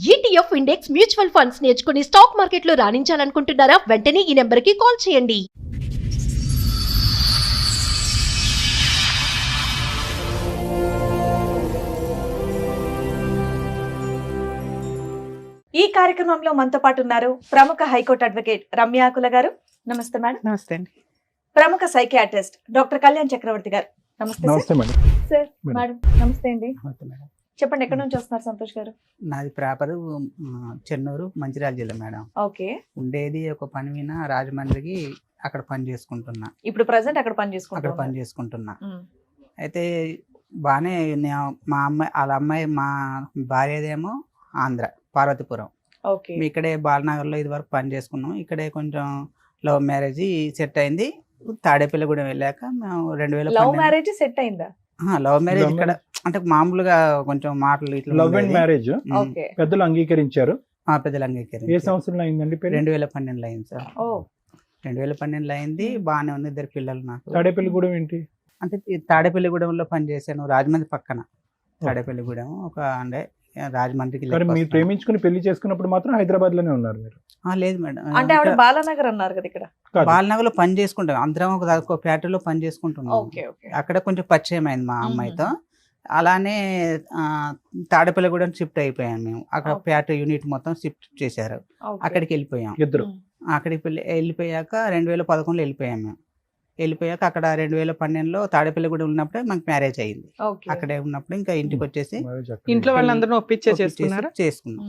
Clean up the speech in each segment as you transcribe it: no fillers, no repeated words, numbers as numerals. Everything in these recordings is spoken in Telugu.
ETF ఇండెక్స్ మ్యూచువల్ ఫండ్స్ నేర్చుకుని స్టాక్ మార్కెట్లో రాణించాలనుకుంటున్నారా? వెంటనే ఈ నెంబర్కి కాల్ చేయండి. ఈ కార్యక్రమంలో మనతో పాటు ఉన్నారు ప్రముఖ హైకోర్టు అడ్వకేట్ రమ్యాకుల గారు. నమస్తే మేడం. నమస్తే అండి. ప్రముఖ సైకియాట్రిస్ట్ డాక్టర్ కళ్యాణ్ చక్రవర్తి గారు. నమస్తే నమస్తే మేడం. సార్. మేడం నమస్తే అండి. నమస్తే మేడం. చెప్పండి, ఎక్కడి నుంచి వస్తున్నారు సంతోష్ గారు? నాది ప్రాపర్ చెన్నూరు మంచిర్యాల జిల్లా మేడం. ఓకే. ఉండేది ఒక పని మీద రాజమండ్రికి, అక్కడ పని చేసుకుంటున్నా. ఇప్పుడు ప్రెసెంట్ అక్కడ పని అక్కడ చేసుకుంటున్నా. అయితే బాగానే మా అమ్మాయి వాళ్ళ అమ్మాయి మా భార్యదేమో ఆంధ్ర పార్వతీపురం. ఓకే. మీ ఇక్కడే బాలనగర్లో ఇది వరకు పని చేసుకున్నాం. ఇక్కడే కొంచెం లవ్ మ్యారేజ్ సెట్ అయింది. తాడేపల్లిగూడెం వెళ్ళాక మేము 2000 లవ్ మ్యారేజ్ సెట్ అయిందా? లవ్ మ్యారేజ్ ఇక్కడ అంటే మామూలుగా కొంచెం మాటలు ఇట్లా లవ్ అండ్ మ్యారేజ్ ఓకే. పెద్దలు అంగీకరించారు. పెద్దలు అంగీకరించారు. ఏ సంవత్సరంలో అయిందండి పెళ్లి? 2012 అయింది సార్. 2012 అయింది. బాగానే ఉంది. 2 పిల్లలు నాకు. తాడేపల్లిగూడెం ఏంటి? అంటే ఈ తాడేపల్లిగూడెంలో పనిచేశాను. రాజమండ్రి పక్కన తాడేపల్లిగూడెం. ఒక అంటే రాజమండ్రికి మరి మీరు ప్రేమించుకుని పెళ్లి చేసుకున్నప్పుడు మాత్రం హైదరాబాద్ లోనే ఉన్నారు మీరు? లేదు మేడం. అంటే ఆవిడ బాలానగర్ అన్నారు కదా, ఇక్కడ బాలనగర్ లో పని చేసుకుంటాం. అందరం ఒక ఫ్యాక్టరీలో పని చేసుకుంటున్నాం. అక్కడ కొంచెం పరిచయం అయింది మా అమ్మాయితో. అలానే తాడేపల్లిగూడెం షిఫ్ట్ అయిపోయాం మేము. అక్కడ ఫ్యాక్టరీ యూనిట్ మొత్తం షిఫ్ట్ చేశారు. అక్కడికి వెళ్ళిపోయాం ఇద్దరు. అక్కడికి వెళ్ళిపోయాక 2011లో వెళ్ళిపోయాం మేము. వెళ్ళిపోయాక అక్కడ 2012లో తాడేపల్లిగూడెం ఉన్నప్పుడే మాకు మ్యారేజ్ అయింది. అక్కడే ఉన్నప్పుడు ఇంకా ఇంటికి వచ్చేసి ఇంట్లో వాళ్ళందరూ చేసుకున్నాం.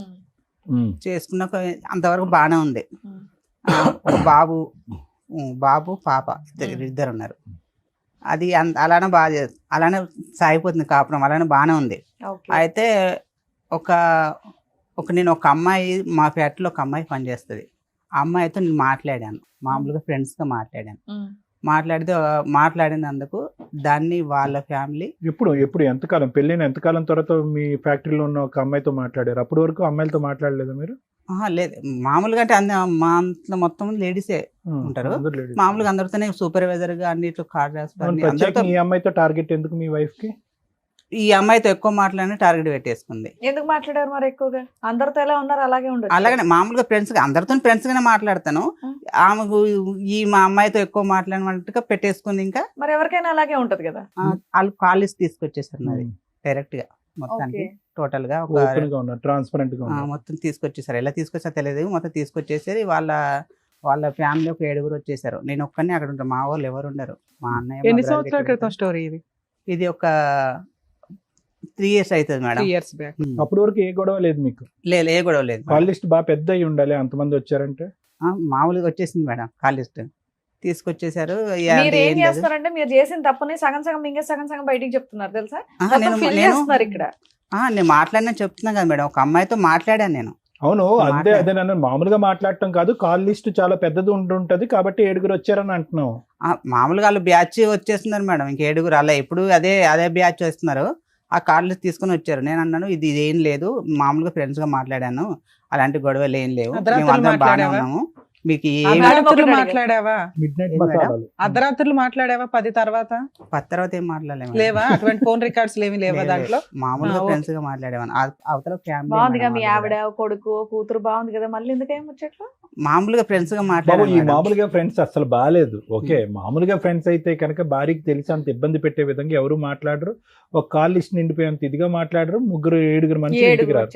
చేసుకున్నాక అంతవరకు బాగానే ఉంది. ఒక బాబు పాప ఇద్దరు ఉన్నారు. అది అలానే అలానే సాగిపోతుంది కాపురం. అలానే బాగానే ఉంది. అయితే నేను ఒక అమ్మాయి మా ఫ్యాక్టరీలో ఒక అమ్మాయి పనిచేస్తుంది. ఆ అమ్మాయితో నేను మాట్లాడాను. మామూలుగా ఫ్రెండ్స్గా మాట్లాడినందుకు దాన్ని వాళ్ళ ఫ్యామిలీ ఎప్పుడు ఎంతకాలం పెళ్ళైన ఎంతకాలం తర్వాత మీ ఫ్యాక్టరీలో ఉన్న ఒక అమ్మాయితో మాట్లాడారు? అప్పటి వరకు అమ్మాయిలతో మాట్లాడలేదు మీరు? లేదు. మామూలుగా అంటే మా అంతా మొత్తం లేడీసే ఉంటారు. మామూలుగా అందరితోనే సూపర్వైజర్ గా అన్నిట్లో కార్డ్ రాస్తారు. ఈ అమ్మాయితో టార్గెట్ ఎందుకు మీ వైఫ్ కి? ఈ అమ్మాయితో ఎక్కువ మాట్లాడిన టార్గెట్ పెట్టేసుకుంది. ఎందుకు మాట్లాడారు మరి ఎక్కువగా? అందరితో ఎలా ఉన్నారు అలాగే ఉండదు. అలాగనే మామూలుగా అందరితో ఫ్రెండ్స్ గానే మాట్లాడతాను. ఆమెకు మా అమ్మాయితో ఎక్కువ మాట్లాడినట్టుగా పెట్టేసుకుంది. ఇంకా మరి ఎవరికైనా అలాగే ఉంటది కదా. వాళ్ళు కాలేజ్ తీసుకొచ్చేసారు నాది డైరెక్ట్ గా. మొత్తానికి టోటల్ గా ట్రాన్స్పరెంట్ గా మొత్తం తీసుకొచ్చేసారు. ఎలా తీసుకొచ్చా తెలియదు. మొత్తం తీసుకొచ్చేసారు. వాళ్ళ ఫ్యామిలీ ఒక 7 వచ్చేసారు. నేను ఒక్కనే అక్కడ ఉంటాను. మా వాళ్ళు ఎవరు ఉండరు. మా అన్నయ్య. ఎన్ని సంవత్సరాల క్రితం స్టోరీ ఇది? ఇది ఒక 3 years అవుతుంది మేడం. 3 years back. అప్పటి వరకు ఏ గొడవ లేదు మీకు? లేదు, ఏ గొడవ లేదు. కాల్ లిస్ట్ బాగా పెద్ద అయి ఉండాలి అంతమంది వచ్చారంటే. మామూలుగా వచ్చేసింది మేడం. Call list తీసుకొచ్చేసారు. మీరు ఏం చేస్తారంటే మీరు చేసిన తప్పని సగం సగం మింగే సగం సగం బయటికి చెప్తున్నారు తెలుసా. నేను మాట్లాడినా చెప్తున్నా కదా మేడం. ఒక అమ్మాయితో మాట్లాడాను నేను. అవును, అదే నన్ను మామూలుగా మాట్లాడటం కాదు. కాల్ లిస్ట్ చాలా పెద్దది ఉంటుంటది కాబట్టి 7 వచ్చారని అంటున్నావు. మామూలుగా వాళ్ళు బ్యాచ్ వచ్చేస్తున్నారు మేడం. ఇంక 7 అలా ఎప్పుడు అదే బ్యాచ్ వస్తున్నారు. ఆ కార్డు లిస్ట్ తీసుకుని వచ్చారు. నేను అన్నాను ఇది ఏం లేదు, మామూలుగా ఫ్రెండ్స్ గా మాట్లాడాను, అలాంటి గొడవలు ఏం లేవు, మేము అందరం బాగానే ఉన్నాము. మీకు మాట్లాడావా? అర్ధరాత్రులు మాట్లాడావా? 10 తర్వాత ఏం మాట్లాడలేము. లేవా? అటువంటి ఫోన్ రికార్డ్స్ ఏమి లేవా దాంట్లో? మామూలుగా ఫ్రెండ్స్ గా మాట్లాడేవాను. అవతల ఫ్యామిలీ మీ ఆవిడ కొడుకు కూతురు బాగుంది కదా, మళ్ళీ ఎందుకేం వచ్చేట్లు? మామూలుగా ఫ్రెండ్స్ గా మాట్లాడారు. మామూలుగా ఫ్రెండ్స్ అసలు బాగాలేదు. ఓకే, మామూలుగా ఫ్రెండ్స్ అయితే కనుక భార్యకి తెలిసి అంత ఇబ్బంది పెట్టే విధంగా ఎవరు మాట్లాడరు. ఒక కాల్ లిస్ట్ నిండిపోయేంత ఇదిగా మాట్లాడరు. 7 మనుషులు ఇంటికి రారు.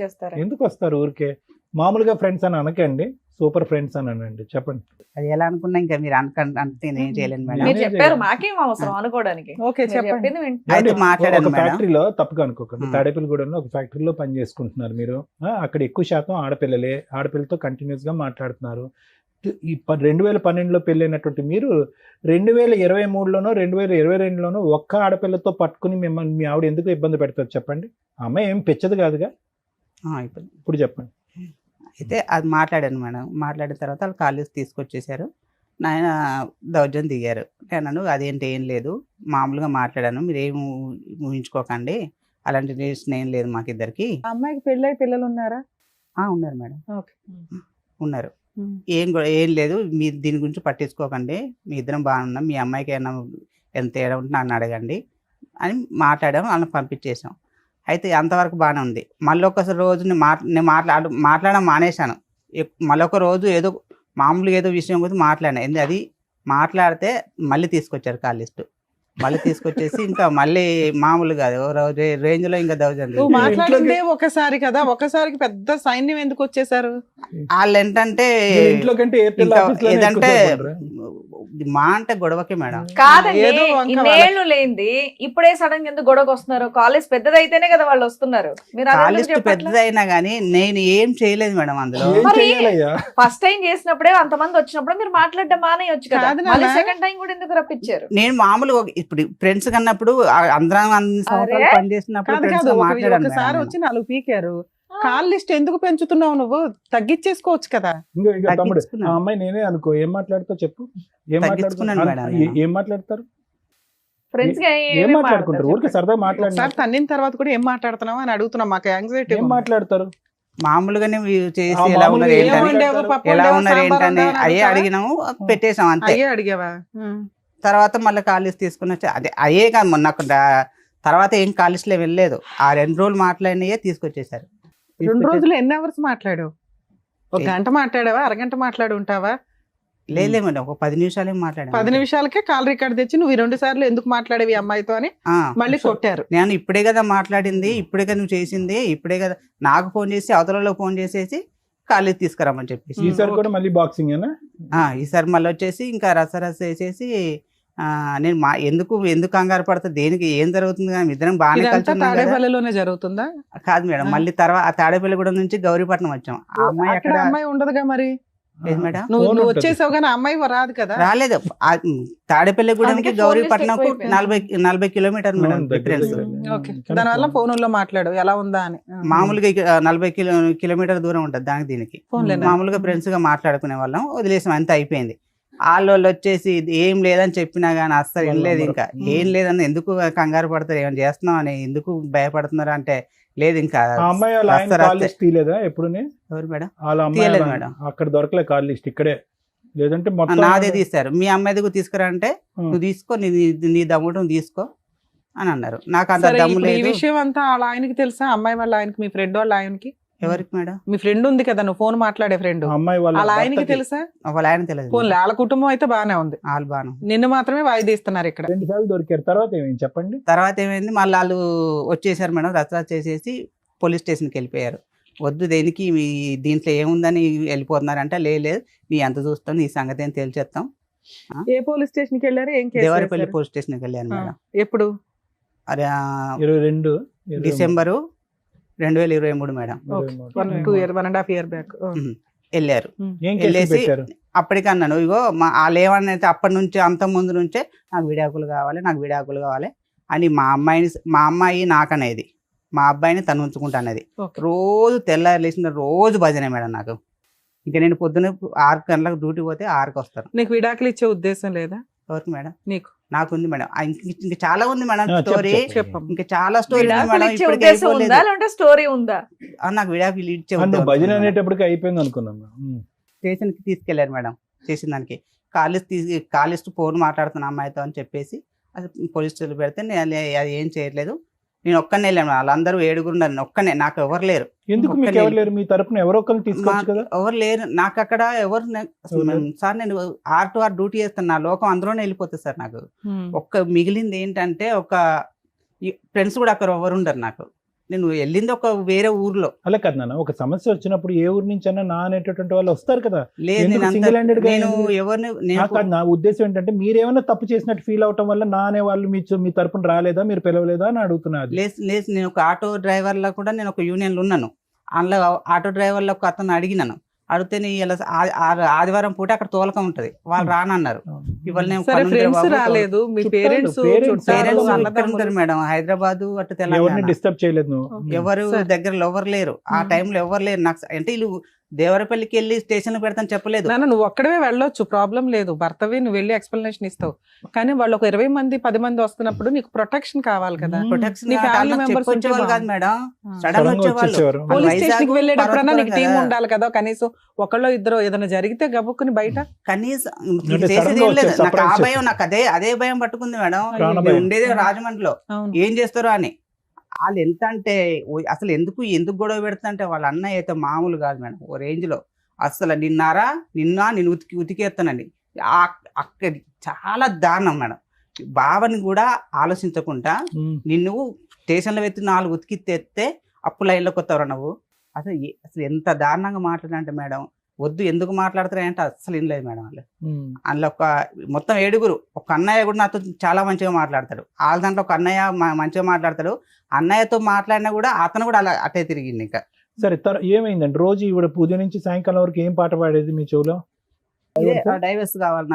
ఎందుకు వస్తారు ఊరికే? మామూలుగా ఫ్రెండ్స్ అని అనకండి, సూపర్ ఫ్రెండ్స్ అని అనండి. చెప్పండి. అది ఎలా అనుకున్నా ఇంకా మీరు అంటే నేను చేయలేను మేడం. మీరు చెప్పారు, మాకేం అవసరం అనుకోవడానికి. ఓకే, చెప్పండి. మాట్లాడాను. ఫ్యాక్టరీలో తప్పుగా అనుకోకండి. తాడేపల్లిగూడెంలో ఒక ఫ్యాక్టరీలో పని చేసుకుంటున్నారు మీరు. అక్కడ ఎక్కువ శాతం ఆడపిల్లలతో కంటిన్యూస్ గా మాట్లాడుతున్నారు. ఈ 2012లో పెళ్ళైనటువంటి మీరు 2023లోనో 2022లోనో ఒక్క ఆడపిల్లతో పట్టుకుని మిమ్మల్ని మీ ఆవిడ ఎందుకు ఇబ్బంది పెడతారు చెప్పండి? అమ్మాయి ఏం పెచ్చదు కాదుగా. ఇప్పుడు చెప్పండి. అయితే అది మాట్లాడాను మేడం. మాట్లాడిన తర్వాత వాళ్ళు కాలేజ్ తీసుకొచ్చేసారు. నాయన దౌర్జన్యం దిగారు. నేను అదేంటి ఏం లేదు, మామూలుగా మాట్లాడాను, మీరు ఏం ఊహించుకోకండి, అలాంటి రిలేషన్ ఏం లేదు మాకిద్దరికి. అమ్మాయికి పెళ్ళై పిల్లలు ఉన్నారా? ఉన్నారు మేడం, ఉన్నారు. ఏం లేదు, మీరు దీని గురించి పట్టించుకోకండి, మీ ఇద్దరం బాగున్నాం, మీ అమ్మాయికి ఏమైనా ఎంత తేడా ఉంటే నన్ను అడగండి అని మాట్లాడాము. వాళ్ళని పంపించేసాం. అయితే అంతవరకు బాగానే ఉంది. మళ్ళీ ఒకసారి రోజు నేను మాట్లాడడం మానేశాను. మళ్ళీ ఒక రోజు ఏదో మామూలుగా ఏదో విషయం గురించి మాట్లాడాను. అది మాట్లాడితే మళ్ళీ తీసుకొచ్చారు కాల్ లిస్ట్. మళ్ళీ తీసుకొచ్చేసి ఇంకా మళ్ళీ మామూలుగా రేంజ్ లో ఇంకా దౌర్జన్యం. నువ్వు మాట్లాడిందే ఒకసారి కదా, ఒకసారికి పెద్ద సైన్యం ఎందుకు వచ్చేసారు? వాళ్ళు ఏంటంటే ఇంట్లో కంటే ఏప్రిల్ ఇంకా ఆఫీస్లోనే ఏదంటే ఎక్కువ మా అంటే గొడవకే మేడం. కాదండి, ఏదో వంక ఇన్నేళ్లు లేనిది ఇప్పుడే సడన్ గా ఎందుకు గొడవకు వస్తున్నారు? కాలేజ్ పెద్దదైతేనే కదా వాళ్ళు వస్తున్నారు. మీరు కాల్ లిస్ట్ పెద్దదైనా గానీ నేను ఏం చేయలేదు మేడం అందులో. ఏం మరి చేయాలయ్యా? ఫస్ట్ టైం చేసినప్పుడే అంతమంది వచ్చినప్పుడు మీరు మాట్లాడడం మానేయొచ్చు కదా. కాదు మళ్ళీ నాన్న. సెకండ్ టైం కూడా ఎందుకు రప్పించారు? నేను మామూలుగా ఇప్పుడు ఫ్రెండ్స్ కన్నప్పుడు అందరం అన్ని సంవత్సరాలు అరే, పనిచేసినప్పుడు కాదు ఫ్రెండ్స్ కాదు, తో మాట్లాడాను ఒకసారి మేడం. వచ్చి 4 పీకారు. కాల్ లిస్ట్ ఎందుకు పెంచుతున్నావు? నువ్వు తగ్గించేసుకోవచ్చు కదా. ఇంకో తమ్ముడు, తగ్గించుకున్నాను. ఆ అమ్మాయి నేనే అనుకో, ఏం మాట్లాడుతావు చెప్పు. ఏం తగ్గించుకున్నాను మేడం మాట్లాడుతారు? నేను. ఏం మాట్లాడతారు? ఫ్రెండ్స్ గా ఏం మాట్లాడుకుంటారు? ఊరికే సరదా మాట్లాడినారు. ఒకసారి తన్నిన తర్వాత కూడా ఏం మాట్లాడుతున్నావు అని అడుగుతున్నాం. మాకు యాంగ్జైటీ ఏం మాట్లాడతారు? మామూలుగానే చేసి ఆ ఎలా మామూలుగా ఉన్నారు ఏం ఏంటని వండావు, పప్పు ఎలా వండావా, ఉన్నారు సాంబార్ ఏంటని వండావా అని అయ్యే అడుగుతావా? అడిగినాము, పెట్టేసాం అంతే. అయ్యే అడిగావా? తర్వాత మళ్ళీ కాల్ లిస్ట్ తీసుకుని వచ్చి అదే అయ్యే కాదు మొన్న తర్వాత ఏం కాల్ లిస్ట్ లో వెళ్ళలేదు. ఆ 2 రోజులు మాట్లాడినయే తీసుకొచ్చేసారు. 2 రోజులు ఎన్ని అవర్స్ మాట్లాడావు? ఒక గంట మాట్లాడావా? అరగంట మాట్లాడి ఉంటావా? లేదు మేడం, ఒక 10 నిమిషాలు మాట్లాడాను. 10 నిమిషాలకే కాల్ రికార్డ్ తెచ్చి నువ్వు 2 సార్లు ఎందుకు మాట్లాడేవి ఈ అమ్మాయితో అని ఆ, మళ్ళీ కొట్టారు. నేను ఇప్పుడే కదా మాట్లాడింది, ఇప్పుడే కదా నువ్వు చేసింది, ఇప్పుడే కదా నాకు ఫోన్ చేసి అవతలలో ఫోన్ చేసేసి కాలేజ్ తీసుకురామని చెప్పేసి. ఈసారి కూడా మళ్ళీ బాక్సింగ్ ఏనా? ఈసారి మళ్ళీ వచ్చేసి ఇంకా రసరస వేసేసి నేను ఎందుకు కంగారు పడతా, దేనికి ఏం జరుగుతుంది కానీ ఇద్దరం బాగానే కలిసి ఇదంతా ఉన్నాం కదా. తాడేపల్లిలోనే జరుగుతుందా? కాదు మేడం, మళ్ళీ తర్వాత ఆ తాడేపల్లిగూడెం నుంచి గౌరీపట్నం వచ్చాం. ఆ అమ్మాయి అక్కడ అక్కడ అమ్మాయి ఉండదుగా మరి. లేదు మేడం, నువ్వు ఫోన్ నువ్వు ఉంటుంది. వచ్చేసావు కానీ ఆ అమ్మాయి రాదు కదా. రాలేదు. తాడేపల్లిగూడెంకి అందుకే ఫోన్ గౌరీపట్నంకు లిస్ట్ ఎక్కువైపోయింది. 40 కిలోమీటర్ మేడం అవును, దగ్గర డిఫరెన్స్. దగ్గర. ఓకే, దానివల్ల ఫోనుల్లో మాట్లాడు ఎలా ఉందా అని. మామూలుగా 40 కిలోమీటర్ దూరం ఉంటుంది దానికి దీనికి. ఫోన్లేనా? మామూలుగా ఫ్రెండ్స్ గా మాట్లాడుకునే వాళ్ళం, వదిలేసాం, అంత అయిపోయింది. వాళ్ళు వచ్చేసి ఇది ఏం లేదని చెప్పినా గానీ అస్సలు ఏం లేదు, ఇంకా ఏం లేదని ఎందుకు కంగారు పడతారు, ఏమైనా చేస్తున్నాం అని ఎందుకు భయపడుతున్నారు అంటే లేదు ఇంకా. ఆ అమ్మాయి వాళ్ళ ఆయన కాల్ లిస్ట్ తీయలేదా ఎప్పుడునే? ఎవరు మేడం? వాళ్ళ తీయలేదు అమ్మాయి మేడం. అక్కడ దొరకలే కాల్ లిస్ట్, ఇక్కడే. లేదంటే మొత్తం నాదే తీస్తారు. మీ అమ్మాయిది కూడా తీసుకురా అంటే ఉం. నువ్వు తీసుకో, నీ దమ్ముడు నువ్వు తీసుకో అని అన్నారు. నాకు అంత సరే, దమ్ము ఇప్పుడు ఈ లేదు. విషయం అంతా వాళ్ళ ఆయనకి తెలుసా? అమ్మాయి వాళ్ళ ఆయనకి, మీ ఫ్రెండ్ వాళ్ళ ఆయనకి? ఎవరికి మేడం? మీ ఫ్రెండ్ ఉంది కదా, నువ్వు ఫోన్ మాట్లాడే ఫ్రెండ్, ఆ అమ్మాయి వాళ్ళ వాళ్ళ ఆయనకి భర్తకి తెలుసా? వాళ్ళ ఆయన తెలియదు. ఫోన్ వాళ్ళ కుటుంబం అయితే బానే ఉంది, వాళ్ళు బాను. నిన్ను మాత్రమే వాయిదీస్తున్నారు ఇక్కడ. 2 సార్లు దొరికారు. తర్వాత ఏమైంది చెప్పండి? తర్వాత ఏమైంది, మళ్ళీ వాళ్ళు వచ్చేసారు మేడం, రచ్చ చేసేసి పోలీస్ స్టేషన్కి వెళ్ళిపోయారు. వద్దు దేనికి మీ దీంట్లో ఏముందని వెళ్ళిపోతున్నారు అంటే లేదు, నీ ఎంత చూస్తాం, నీ సంగతి ఏం తేల్చేస్తాం. ఏ పోలీస్ స్టేషన్ కి వెళ్ళారు? ఏం కేసు దేవరపల్లి వేశారు? పోలీస్ స్టేషన్కి వెళ్ళాను మేడం. ఎప్పుడు? అరే 22 డిసెంబరు 2023 మేడం 1.5 year బ్యాక్. వెళ్ళారు. ఏం కేసు వెళ్ళేసి పెట్టారు? అప్పటికి అన్నాను, ఇగో వాళ్ళు ఏమన్నైతే అప్పటి నుంచి అంత ముందు నుంచే నాకు విడాకులు కావాలి అని మా అమ్మాయి నాకనేది, మా అబ్బాయిని తను ఉంచుకుంటానేది. Okay. రోజు తెల్లారి లేచిన రోజు భజనే మేడం నాకు. ఇంకా నేను పొద్దున్న 6 గంటలకు డ్యూటీ పోతే 6కి వస్తాను. నీకు విడాకులు ఇచ్చే ఉద్దేశం లేదా? ఎవరికి మేడం? నీకు. నాకుంది మేడం. ఇంకా చాలా ఉంది మేడం చెప్పు, స్టోరీ. చెప్పమ్మా. ఇంకా చాలా స్టోరీ ఉంది విడాకులు మేడం. ఇచ్చే ఇప్పటికీ ఉద్దేశం అయిపోలేదు. ఉందా లేదంటే స్టోరీ ఉందా? నాకు విడాకులు ఇచ్చే నువ్వు ఉద్దేశం భజన ఉంది మేడం. అనేటప్పటికి అయిపోయింది అనుకున్నాం. స్టేషన్కి తీసుకెళ్లారు మేడం. చేసిన దానికి కాలిస్ట్ ఫోన్ మాట్లాడుతున్న అమ్మాయితో అని చెప్పేసి అది పోలీస్ స్టేషన్ పెడితే నేను అది ఏం చేయట్లేదు, నేను ఒక్కనే వెళ్ళాను. వాళ్ళందరూ 7 ఉన్నారు, ఒక్కనే, నాకు ఎవరు లేరు. ఎందుకు మీకు ఎవరు లేరు? మీ తరపున ఎవరో ఒకరిని తీసుకోవచ్చు కదా. ఎవరు లేరు నాకు అక్కడ. సార్ నేను ఆర్ టు ఆర్ డ్యూటీ చేస్తాను, నా లోకం అందులోనే వెళ్ళిపోతుంది సార్. నాకు ఒక్క మిగిలింది ఏంటంటే ఫ్రెండ్స్ కూడా అక్కడ ఎవరు ఉండరు నాకు. నేను వెళ్ళింది ఒక వేరే ఊర్లో. అలా కదా నాన్న, ఒక సమస్య వచ్చినప్పుడు ఏ ఊరు నుంచి అన్నా నా అనేటటువంటి వాళ్ళు వస్తారు కదా. లేదు ఎందుకు నేను single handed గా నేను ఎందుకు? ఎవరిని నా ఉద్దేశం ఏంటంటే మీరేమైనా తప్పు చేసినట్టు ఫీల్ అవటం వల్ల నా అనే వాళ్ళు మీ తరపున రాలేదా, మీరు పిలవలేదా అని అడుగుతున్నారు. లేదు నేను ఒక ఆటో డ్రైవర్లో కూడా నేను ఒక యూనియన్లో ఉన్నాను. అందులో ఆటో డ్రైవర్లో ఒక అతను అడిగినాను, అడిగితే నీ ఇలా ఆదివారం పూట అక్కడ తోలకం ఉంటది, వాళ్ళు రానన్నారు. ఇవాళ నేను సరే, ఫ్రెండ్స్ రాలేదు, మీ చుట్టాలు, పేరెంట్స్ పేరెంట్స్ అన్నదమ్ములు ఉంటారు మేడం, హైదరాబాద్ అటు ఎవరిని తెలంగాణ. డిస్టర్బ్ చేయలేదు నువ్వు. ఎవరు సరే. దగ్గరలో ఎవరు లేరు ఆ టైంలో, ఎవరు లేరు నాకు. అంటే వీళ్ళు దేవరపల్లికి వెళ్ళి స్టేషన్ లో పెడతాను చెప్పలేదు. నాన్న నువ్వు ఒక్కడవే వెళ్ళొచ్చు, ప్రాబ్లం లేదు, భర్తవి నువ్వు వెళ్ళి ఎక్స్ప్లెనేషన్ ఇస్తావు. కానీ వాళ్ళు ఒక 20 మంది 10 మంది వస్తున్నప్పుడు నీకు ప్రొటెక్షన్ కావాలి కదా. ప్రొటెక్షన్ నీ family members చెప్పొచ్చేవాళ్ళు ఉంటే కాదు మేడం, ఆ. సడన్ సడన్ గా వచ్చేవాళ్ళు. వచ్చేసేవారు. పోలీస్ వైజాగ్, స్టేషన్ కి వెళ్ళేటప్పుడన్నా నీకు టీం పర్వతపురం ఉండాలి కదా, కనీసం ఒకళ్ళో ఇద్దరు ఏదైనా జరిగితే గబుక్కుని బయట. కనీసం అంటే చేసేది sudden గా ఏం లేదు. వచ్చే నాకు ఆ surprise భయం, నాకు అదే భయం పట్టుకుంది మేడం. ప్రాణ నేను భయం. ఉండేది రాజమండ్రిలో, అవును. ఏం చేస్తారో అని. వాళ్ళు ఎంత అంటే అసలు ఎందుకు గొడవ పెడుతుంటే వాళ్ళ అన్నయ్య అయితే మామూలు కాదు మేడం. ఓ రేంజ్లో అసలు నేను ఉతికేస్తానండి. అక్కడ చాలా దారుణం మేడం. బావని కూడా ఆలోచించకుండా నిన్ను స్టేషన్లో పెట్టి 4 ఉతికితే అప్పు లైన్లోకి వస్తావు నువ్వు. అసలు ఎంత దారుణంగా మాట్లాడంటే మేడం, వద్దు ఎందుకు మాట్లాడుతున్నాయంటే అస్సలు ఏం లేదు మేడం. వాళ్ళు అందులో మొత్తం 7, ఒక అన్నయ్య కూడా నాతో చాలా మంచిగా మాట్లాడతాడు. వాళ్ళ దాంట్లో ఒక అన్నయ్య మంచిగా మాట్లాడతాడు. అన్నయ్యతో మాట్లాడినా కూడా అతను కూడా అలా అట్టే తిరిగింది. ఇంకా సరే ఏమైందండి? రోజు ఇవిడ ఉదయం నుంచి సాయంకాలం వరకు ఏం పాట పాడేది మీ చెవులో? డైవర్స్ కావాలి,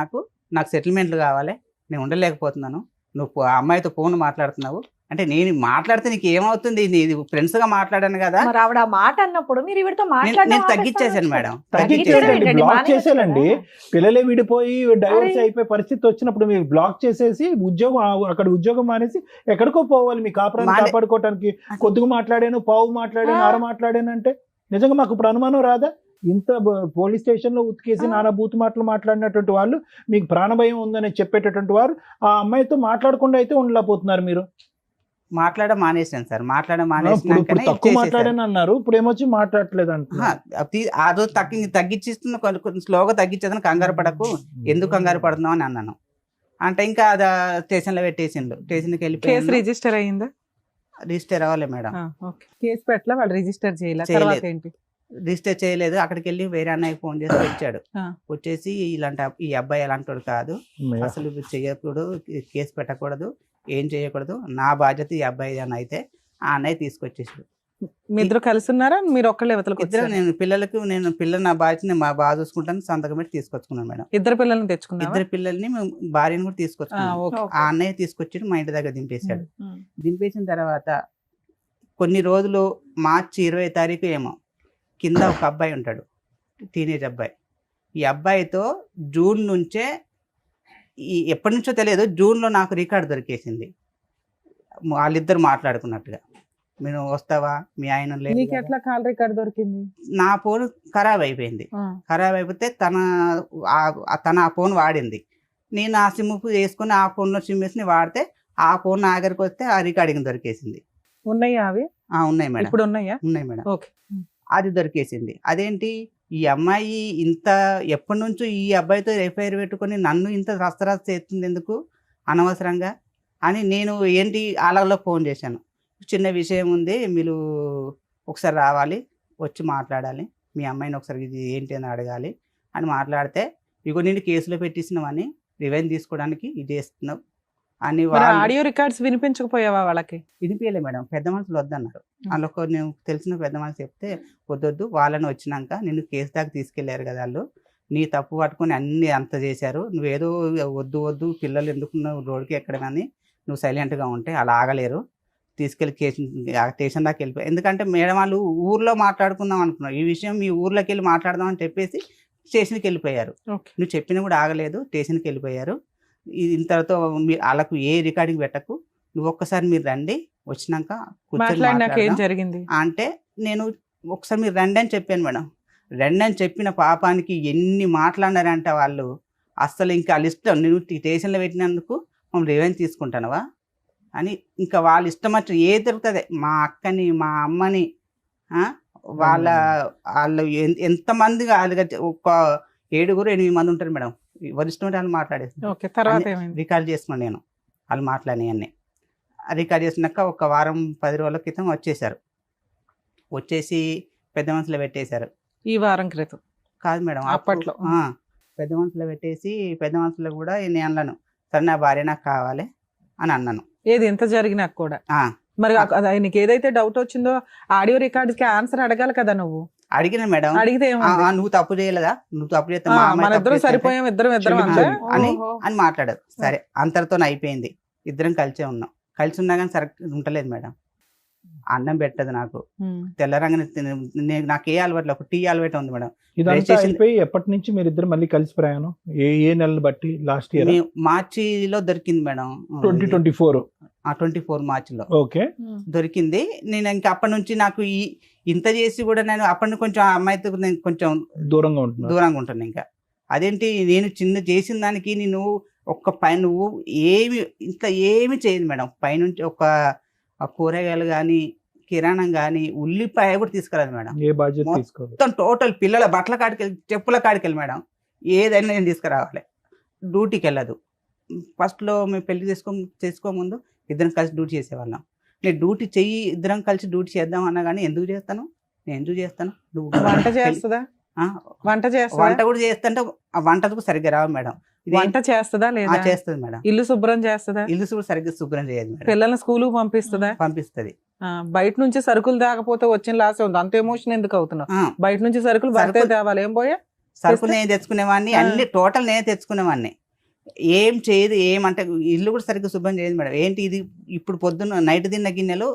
నాకు సెటిల్మెంట్లు కావాలి, నేను ఉండలేకపోతున్నాను, నువ్వు ఆ అమ్మాయితో ఫోన్ మాట్లాడుతున్నావు అంటే నేను మాట్లాడితే నీకు ఏమవుతుంది, నీది ఫ్రెండ్స్ గా మాట్లాడాను కదా. మరి ఆవిడ ఆ మాట అన్నప్పుడు మీరు ఈవిడతో నేను తగ్గించేసాను మేడం. తగ్గించేసాను. బ్లాక్ చేసేయాలండి. పిల్లలే విడిపోయి డైవర్స్ అయిపోయే పరిస్థితి వచ్చినప్పుడు మీరు బ్లాక్ చేసేసి అక్కడ ఉద్యోగం మానేసి ఎక్కడికో పోవాలి మీ కాపురాన్ని కాపాడుకోవటానికి. కొద్దిగా మాట్లాడాను, పావు మాట్లాడాను, ఆర మాట్లాడాను అంటే నిజంగా మాకు ఇప్పుడు అనుమానం రాదా? ఇంత పోలీస్ స్టేషన్ లో ఉతికేసి నానా బూత్ మాటలు మాట్లాడినటువంటి వాళ్ళు, మీకు ప్రాణభయం ఉందని చెప్పేటటువంటి వారు ఆ అమ్మాయితో మాట్లాడకుండా అయితే ఉండలేకపోతున్నారు. మీరు మానేసాను సార్. తక్కువ మాట్లాడాను అన్నారు, ఇప్పుడు ఏమొచ్చి మాట్లాడట్లేదు అంటున్నారు. అదో తగ్గించిస్తున్న కొంచెం స్లోగా తగ్గించేదని కంగారు పడకు, ఎందుకు కంగారు పడుతున్నావు అని అన్నాను. అంటే ఇంకా అది స్టేషన్ లో పెట్టేసిండు. స్టేషన్కి వెళ్ళిపోయి రిజిస్టర్ అయ్యిందా? రిజిస్టర్ అవ్వలేదు మేడం. కేసు పెట్టలే, వాళ్ళు రిజిస్టర్ చేయలేదు. రిజిస్టర్ చేయలేదు. అక్కడికి వెళ్ళి వేరే అన్నయ్య ఫోన్ చేసి వచ్చాడు. వచ్చేసి ఈ అబ్బాయి ఎలాంటి కాదు, అసలు చేయకూడదు, కేసు పెట్టకూడదు, ఏం చేయకూడదు, నా బాధ్యత ఈ అబ్బాయి అని అయితే ఆ అన్నయ్య తీసుకొచ్చేసాడు. మీ ఇద్దరు కలిసి ఉన్నారా? మీరు ఒక్కళ్ళే ఇద్దరు. నేను పిల్లలు నా బాధ్యత మా బాగా చూసుకుంటాను, సంతకం పెట్టి తీసుకొచ్చుకున్నాను మేడం. ఇద్దరు పిల్లల్ని తెచ్చుకున్నాను. ఇద్దరు పిల్లల్ని భార్యని కూడా తీసుకొచ్చుకున్నాను. ఆ అన్నయ్య తీసుకొచ్చి మా ఇంటి దగ్గర దింపేశాడు. దింపేసిన తర్వాత కొన్ని రోజులు మార్చి 20వ తారీఖు ఏమో కింద ఒక అబ్బాయి ఉంటాడు, టీనేజ్ అబ్బాయి. ఈ అబ్బాయితో జూన్ నుంచే ఎప్పటి నుంచో తెలియదు, జూన్లో నాకు రికార్డు దొరికేసింది. వాళ్ళిద్దరు మాట్లాడుకున్నట్టుగా, నేను వస్తావా, మీ ఆయన లేదు. ఎట్లా కాల్ రికార్డు దొరికింది? నా ఫోన్ ఖరాబ్ అయిపోయింది. ఖరాబ్ అయిపోతే తన ఆ ఫోన్ వాడింది. నేను ఆ సిమ్ వేసుకుని ఆ ఫోన్లో సిమ్ వేసి వాడితే ఆ ఫోన్ నా దగ్గరికి వస్తే ఆ రికార్డింగ్ దొరికేసింది. ఉన్నాయా అవి? ఉన్నాయి మేడం. ఇప్పుడు ఉన్నాయా? ఉన్నాయి మేడం. ఓకే. అది దొరికేసింది. అదేంటి ఈ అమ్మాయి ఇంత ఎప్పటి నుంచో ఈ అబ్బాయితో ఎఫ్ఐఆర్ పెట్టుకొని నన్ను ఇంత రస్తరాస్త చేస్తుంది ఎందుకు అనవసరంగా అని నేను ఏంటి అలాగలో ఫోన్ చేశాను. చిన్న విషయం ఉంది, మీరు ఒకసారి రావాలి, వచ్చి మాట్లాడాలి, మీ అమ్మాయిని ఒకసారి ఇది ఏంటి అని అడగాలి అని మాట్లాడితే, ఇగో నేను కేసులో పెట్టిస్తున్నామని రివెంజ్ తీసుకోవడానికి ఇది చేస్తున్నావు అని. ఆడియో రికార్డ్స్ వినిపించకపోయావా వాళ్ళకి? వినిపించలే మేడం. పెద్ద మనుషులు వద్దన్నారు. అందులో నేను తెలిసిన పెద్ద మనుషులు చెప్తే వద్దొద్దు, వాళ్ళని వచ్చినాక నిన్ను కేసు దాకా తీసుకెళ్లారు కదా వాళ్ళు, నీ తప్పు పట్టుకొని అన్ని అంత చేశారు, నువ్వేదో వద్దు పిల్లలు ఎందుకు రోడ్డుకి ఎక్కడమని నువ్వు సైలెంట్గా ఉంటే అలా ఆగలేరు, తీసుకెళ్ళి స్టేషన్ దాకా వెళ్ళిపోయి. ఎందుకంటే మేడం వాళ్ళు ఊర్లో మాట్లాడుకుందాం అనుకున్నారు, ఈ విషయం మీ ఊర్లోకి వెళ్ళి మాట్లాడదాం అని చెప్పేసి స్టేషన్కి వెళ్ళిపోయారు. నువ్వు చెప్పినా కూడా ఆగలేదు, స్టేషన్కి వెళ్ళిపోయారు. ఇంతతో వాళ్ళకు ఏ రికార్డింగ్ పెట్టకు, నువ్వు ఒక్కసారి మీరు రండి, వచ్చినాక ఏం జరిగింది అంటే నేను ఒకసారి మీరు రండి అని చెప్పాను మేడం. రండి అని చెప్పిన పాపానికి ఎన్ని మాట్లాడినారంటే వాళ్ళు, అస్సలు ఇంకా వాళ్ళ ఇష్టం, నువ్వు స్టేషన్లో పెట్టినందుకు మనం రివెంజ్ తీసుకుంటానవా అని ఇంకా వాళ్ళ ఇష్టం వచ్చి ఏ దొరుకుతుంది, మా అక్కని మా అమ్మని వాళ్ళు ఎంతమంది ఒక 7-8 మంది ఉంటారు మేడం, వరిష్టం వాళ్ళు మాట్లాడేసి రికార్డ్ చేసుకున్నాను నేను. వాళ్ళు మాట్లాడినవన్నీ రికార్డ్ చేసినాక ఒక వారం 10 రోజుల క్రితం వచ్చేసారు. వచ్చేసి పెద్ద మనుషులు పెట్టేశారు. ఈ వారం క్రితం కాదు మేడం, అప్పట్లో పెద్ద మనుషులు పెట్టేసి పెద్ద మనుషులు కూడా నేను అన్నాను, సరే నా భార్య నాకు కావాలి అని అన్నాను. ఏది ఎంత జరిగినా కూడా మరి ఆయనకి ఏదైతే డౌట్ వచ్చిందో ఆడియో రికార్డ్స్ కి ఆన్సర్ అడగాలి కదా. నువ్వు అడిగిన మేడం, అడిగితే నువ్వు తప్పు చేయలేదా, నువ్వు తప్పు చేస్తే సరిపోయాం ఇద్దరం అని మాట్లాడారు. సరే అంతటితో అయిపోయింది. ఇద్దరం కలిసే ఉన్నాం. కలిసి ఉన్నా కానీ సరే ఉంటలేదు మేడం. అన్నం పెట్టదు నాకు, తెల్లరంగానే నాకు ఏ అలవాట్లు, ఒక టీ అలవాటు ఉంది మేడం. ఇదంతా అయిపోయి ఎప్పటి నుంచి మీరు ఇద్దరు మళ్ళీ కలిసి ప్రయాణం? ఏ నెలలు బట్టి? లాస్ట్ ఇయర్ మార్చిలో దొరికింది మేడం, 2024 మార్చిలో ఓకే దొరికింది. నేను ఇంకా అప్పటి నుంచి నాకు ఇంత చేసి కూడా నేను అప్పటి నుంచి కొంచెం అమ్మాయితో నేను కొంచెం దూరంగా ఉంటాను. ఇంకా అదేంటి, నేను చిన్న చేసిన దానికి నేను నువ్వు ఏమి ఇంత ఏమి చేయదు మేడం. పైనుంచి ఒక ఆ కూరగాయలు కానీ కిరాణం కానీ ఉల్లిపాయ కూడా తీసుకురాదు మేడం. ఏ బాధ్యత మొత్తం తీసుకోవాలి? మొత్తం టోటల్ పిల్లల బట్టల కాడికెళ్ళి చెప్పుల కాడికెళ్ళి మేడం ఏదైనా నేను తీసుకురావాలి. డ్యూటీకి వెళ్ళదు. ఫస్ట్లో మేము పెళ్లి చేసుకోముందు ఇద్దరం కలిసి డ్యూటీ చేసేవాళ్ళం. నేను డ్యూటీ చెయ్యి ఇద్దరం కలిసి డ్యూటీ చేద్దాం అన్నా కానీ ఎందుకు చేస్తాను, నేను ఎందుకు చేస్తాను, నువ్వు వంట చేస్తుందా? ఆ, వంట చేస్తుందా? వంట కూడా చేస్తుంటే ఆ వంటకు సరిగ్గా రావు మేడం. వంట చేస్తుందా లేదా? చేస్తుంది మేడం. ఇల్లు శుభ్రం చేస్తుందా? ఇల్లు కూడా సరిగ్గా శుభ్రం చేయదు మేడం. పిల్లల్ని స్కూల్ పంపిస్తుందా? పంపిస్తుంది. బయట నుంచి సరుకులు దాకపోతే వచ్చిన లాస్ ఉంది, అంత ఎమోషన్ ఎందుకు అవుతున్నావు? బయట నుంచి సరుకులు భర్తే తేవాలి, ఏం పోయా సరుకులు నేను తెచ్చుకునేవాడిని, అన్ని టోటల్ నేనే తెచ్చుకునేవాడిని. ఏం చేయదు, ఏమంటే ఇల్లు కూడా సరిగ్గా శుభ్రం చేయదు మేడం. ఏంటి ఇది ఇప్పుడు పొద్దున్న నైట్ తిన్న గిన్నెలు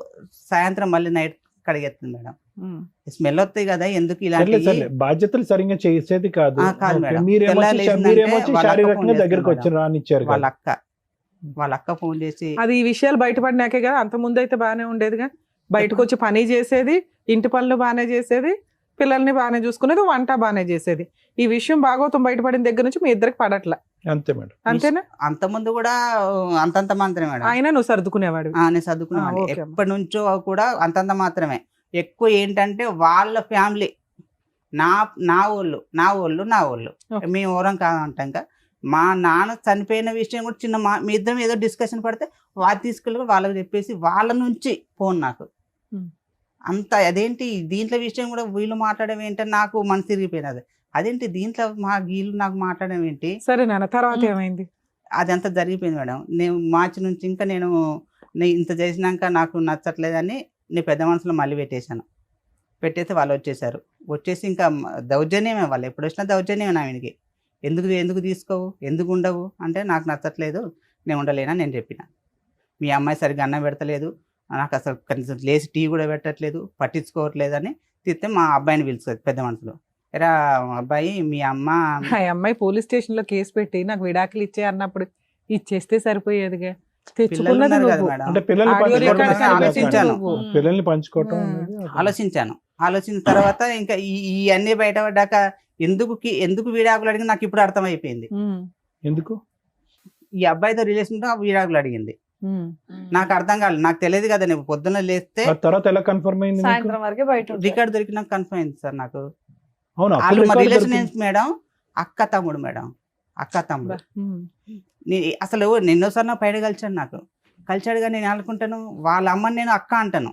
సాయంత్రం మళ్ళీ నైట్ కడిగేస్తుంది మేడం. స్మెల్ వస్తాయి కదా, ఎందుకు ఇలాంటి బాధ్యతలు సరిగ్గా చేసేది కాదు. కాదు మేడం. మీరేమొచ్చి శారీరకంగా దగ్గరకు వచ్చి రానిచ్చారు. వాళ్ళ అక్క ఫోన్ చేసి అది ఈ విషయాలు బయటపడినాకే కదా, అంత ముందు అయితే బాగానే ఉండేదిగా. బయటకు వచ్చి పని చేసేది, ఇంటి పనులు బాగానే చేసేది, పిల్లల్ని బాగానే చూసుకునేది, వంట బాగానే చేసేది. ఈ విషయం భాగవతం బయటపడిన దగ్గర నుంచి మీ ఇద్దరికి పడట్లా. అంతే మేడం. అంతేనా? అంత ముందు కూడా అంతంత మాత్రమే మేడం. అయినా నువ్వు సర్దుకునేవాడు? నేను సర్దుకునేవాడు ఎప్పటి నుంచో కూడా అంతంత మాత్రమే. ఎక్కువ ఏంటంటే వాళ్ళ ఫ్యామిలీ నా వాళ్ళు మేము ఎవరం కాదంటాం. మా నాన్న చనిపోయిన విషయం కూడా చిన్న మీ ఇద్దరం ఏదో డిస్కషన్ పడితే వాళ్ళు తీసుకెళ్ళి వాళ్ళకి చెప్పేసి వాళ్ళ నుంచి ఫోన్ నాకు అంత అదేంటి దీంట్లో విషయం కూడా వీళ్ళు మాట్లాడడం ఏంటని నాకు మనసు తిరిగిపోయినది. అదేంటి దీంట్లో వీళ్ళు నాకు మాట్లాడడం ఏంటి. సరే నాన్న, తర్వాత ఏమైంది? అదంతా జరిగిపోయింది మేడం. నేను మార్చి నుంచి ఇంకా నేను ఇంత చేసినాక నాకు నచ్చట్లేదని నేను పెద్ద మనసులో మళ్ళీ పెట్టేసి వాళ్ళు వచ్చేసి ఇంకా దౌర్జన్యమే, వాళ్ళు ఎప్పుడు వచ్చినా దౌర్జన్యమే నా వీనికి. ఎందుకు తీసుకోవు, ఎందుకు ఉండవు అంటే నాకు నచ్చట్లేదు, నేను ఉండలేనా నేను చెప్పిన. మీ అమ్మాయి సరిగ్గా అన్నం పెడతలేదు, నాకు అసలు కనీసం లేచి టీ కూడా పెట్టట్లేదు, పట్టించుకోవట్లేదని తిస్తే మా అబ్బాయిని పిలుస్తుంది పెద్ద మనసులో. ఎరా అబ్బాయి మీ అమ్మాయి పోలీస్ స్టేషన్ లో కేసు పెట్టి నాకు విడాకులు ఇచ్చే అన్నప్పుడు ఇచ్చేస్తే సరిపోయేదిగా. తెచ్చుకున్నది పిల్లల్ని పంచుకోవటం ఆలోచించిన తర్వాత ఇంకా ఈ అన్ని బయటపడ్డాక ఎందుకు విడాకులు అడిగింది నాకు ఇప్పుడు అర్థమైపోయింది. ఎందుకు ఈ అబ్బాయితో రిలేషన్ తో విడాకులు అడిగింది నాకు అర్థం కాలేదు. నాకు తెలియదు కదా, నేను పొద్దున్న లేస్తే తర్వాత ఎలా కన్ఫర్మ్ అయింది? సాయంత్రం వరకు బయట రికార్డు దొరికినాక కన్ఫర్మ్ అయింది సార్ నాకు. వాళ్ళు మా రిలేషన్ మేడం, అక్క తమ్ముడు మేడం, అక్క తమ్ముడు. అసలు ఎన్నోసార్లు నాకు పైన కలిచాడుగా నేను అనుకుంటాను, వాళ్ళ అమ్మని నేను అక్క అంటాను,